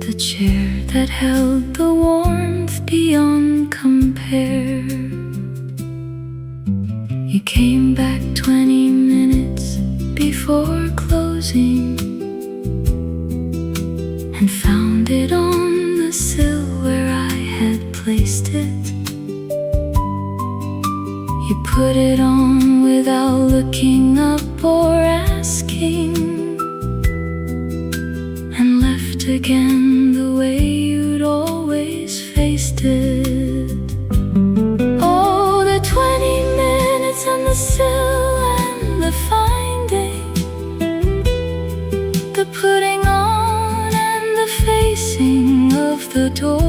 the chair that held the warmth beyond compare. You came back 20 minutes before closing and found it on the sill where I had placed it. You put it on without looking up or asking, and left again the way you'd always faced it. Oh, the 20 minutes and the sill and the finding, the putting on and the facing of the door.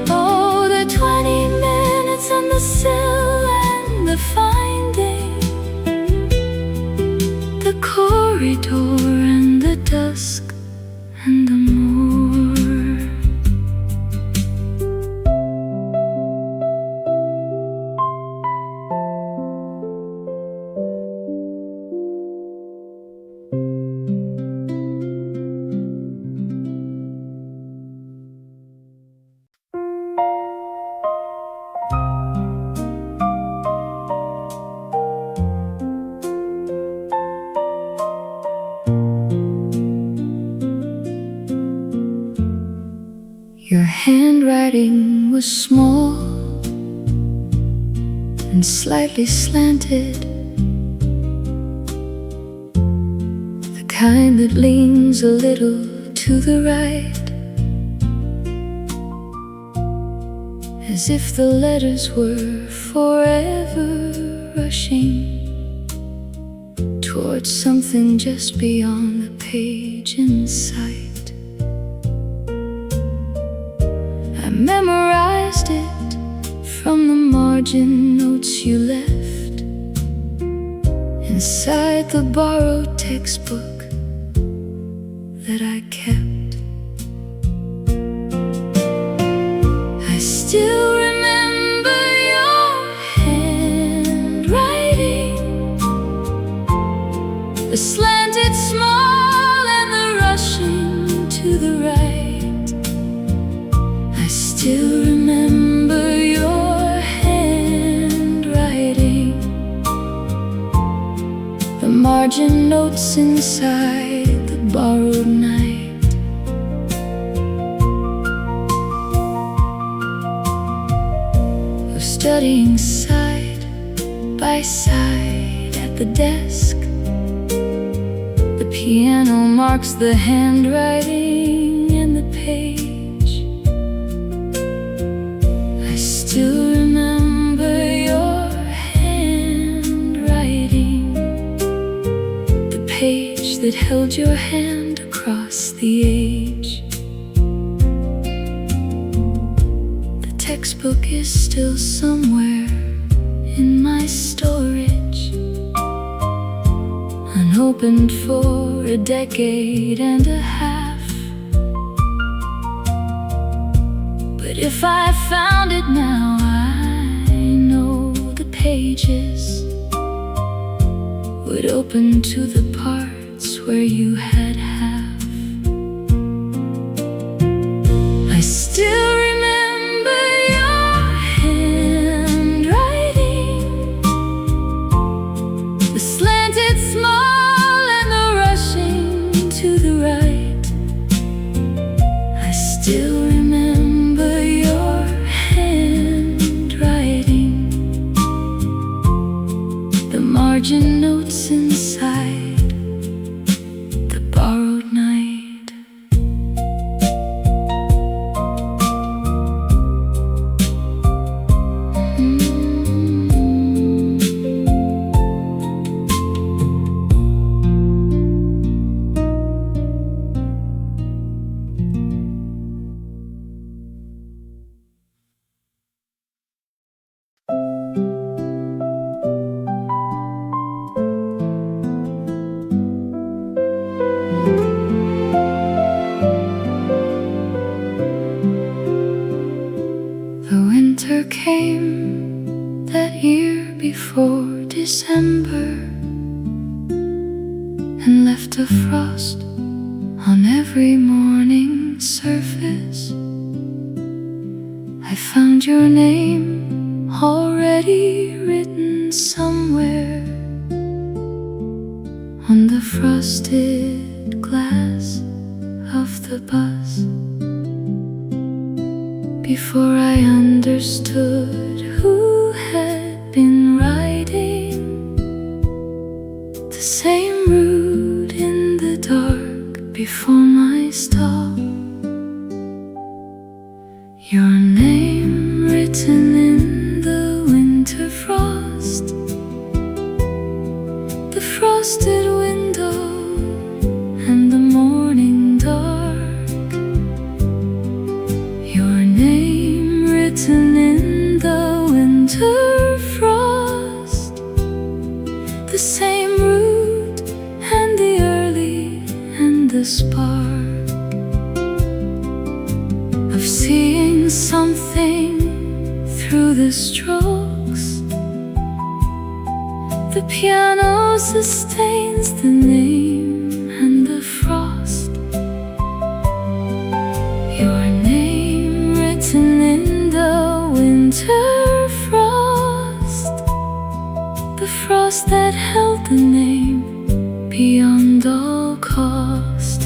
Oh, the 20 minutes and the sill and the finding, the corridor and the dusk and the more. Your handwriting was small and slightly slanted, the kind that leans a little to the right, as if the letters were forever rushing towards something just beyond the page in sight. I memorized it from the margin notes you left inside the borrowed textbook that I kept. I still remember your handwriting, the slanted smile and the rushing to the right. I still remember your handwriting, the margin notes inside the borrowed night. Of studying side by side at the desk, the piano marks the handwriting and the page. I still remember your handwriting, the page that held your hand across the age. The textbook is still somewhere in my storage, unopened for a decade and a half. But if I found it now, I know the pages would open to the parts where you had half. I still remember your handwriting, the slanted smile and the rushing to the right. I still remember your handwriting, the margin notes inside the borrowed night. The winter came that year before December and left a frost on every morning surface. I found your name already written somewhere on the frosted glass of the bus. Before I understood who had been riding the same route in the dark before my stop, your name written in the winter frost, the frosted window and the morning dark, your name written in the winter frost, the same route and the early and the spark of seeing something through the strokes. The piano sustains the name and the frost, your name written in the winter frost, the frost that held the name beyond all cost.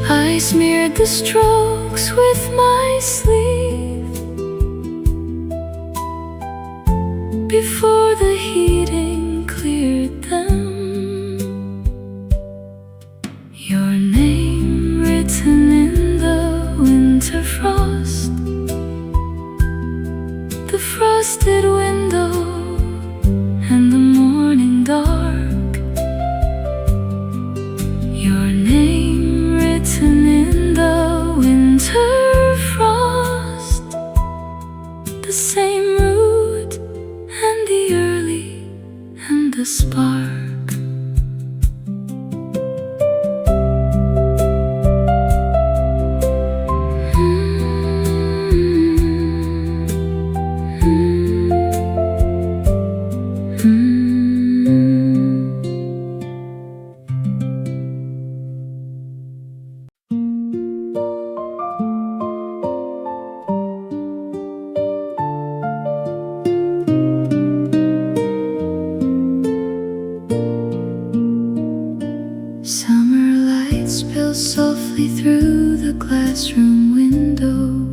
I smeared the strokes with my sleeve before the heating cleared them. Your name written in the winter frost, the frosted window and the classroom window.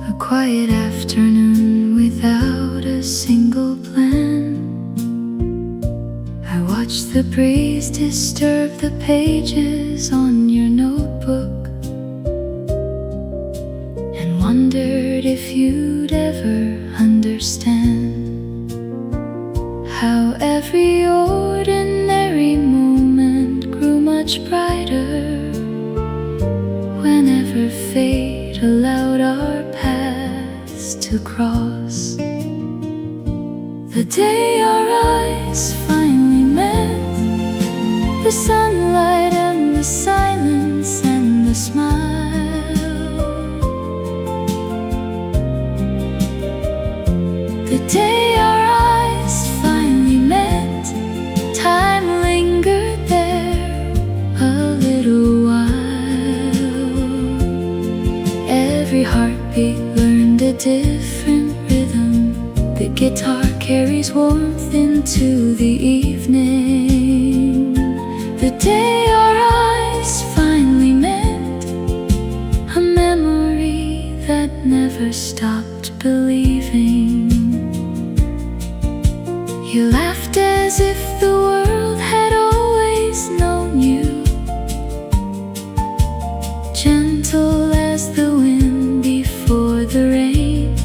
A quiet afternoon without a single plan. I watched the breeze disturb the pages on your notebook, and wondered if you'd ever understand how every ordinary moment grew much brighter whenever fate allowed our paths to cross. The day our eyes finally met, the sunlight and the silence and the smile. The day our eyes finally met, time lingered there a little while. Every heartbeat learned a different rhythm. The guitar carries warmth into the evening. The day our eyes finally met, a memory that never stopped believing. You laughed as if the world had always known you, gentle as the wind before the rain.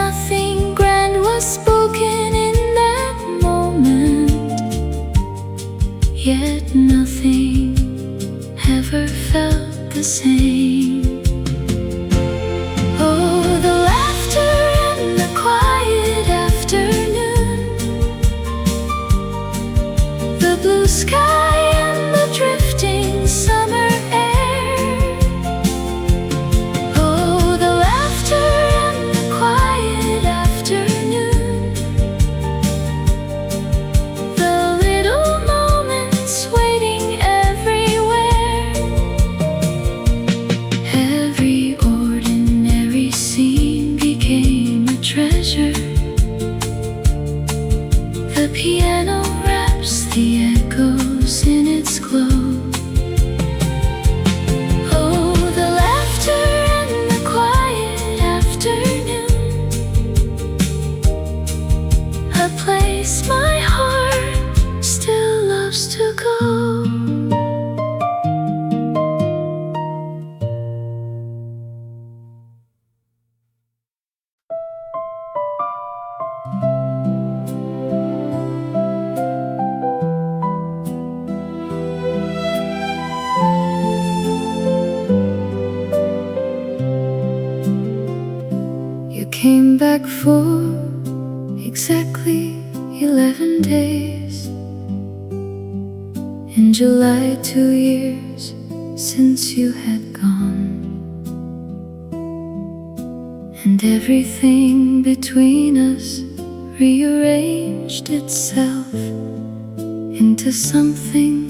Nothing grand was spoken in that moment, yet nothing ever felt the same. Oh, the laughter and the quiet afternoon, the blue sky and the drifting summer air. Oh, the laughter and the quiet afternoon, the little moments waiting everywhere. Every ordinary scene became a treasure. The piano wraps the echoes in its glow. Oh, the laughter and the quiet afternoon, a place my heart still loves to go. You came back for exactly 11 days. In July, 2 years since you had gone, and everything between us rearranged itself into something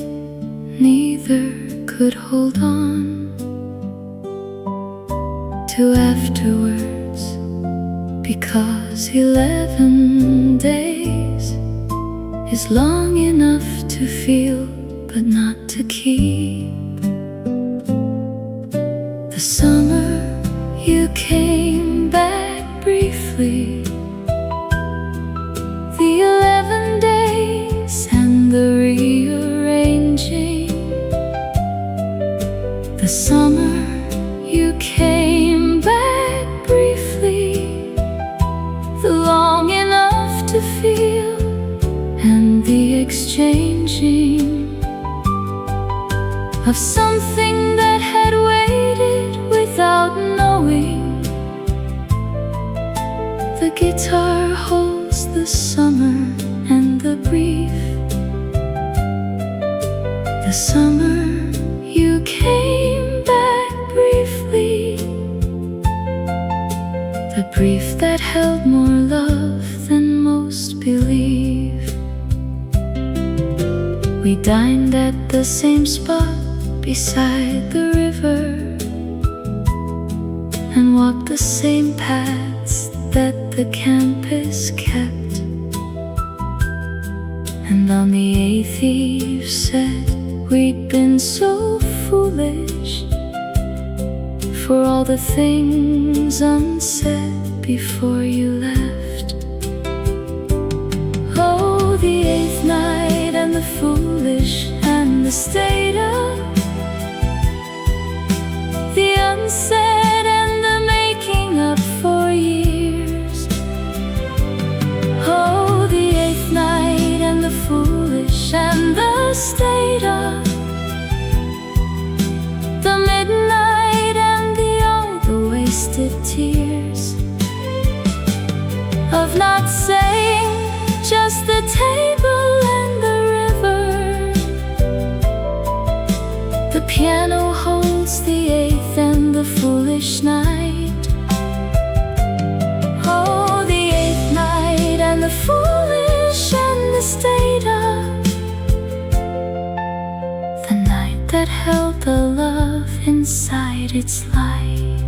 neither could hold on to afterwards. Because 11 days is long enough to feel but not to keep. The summer you came back briefly, the 11 days and the rearranging. The summer you came back briefly, the long enough to feel, and the exchanging of something that had waited without knowing. The guitar holds the summer and the brief. The summer you came back briefly, the brief that held more love than most believe. We dined at the same spot beside the river, and walked the same paths that the campus kept. And on the 8th eve said We'd been so foolish for all the things unsaid before you left. Oh, the eighth night and the foolish and the state of the unsaid and the making up for years. Oh, the eighth night and the foolish and the state of the midnight and the wasted tears of not saying just the table and the river. The piano holds the eighth and the foolish night. Oh, the eighth night and the foolish and the state of the night that held the love inside its light.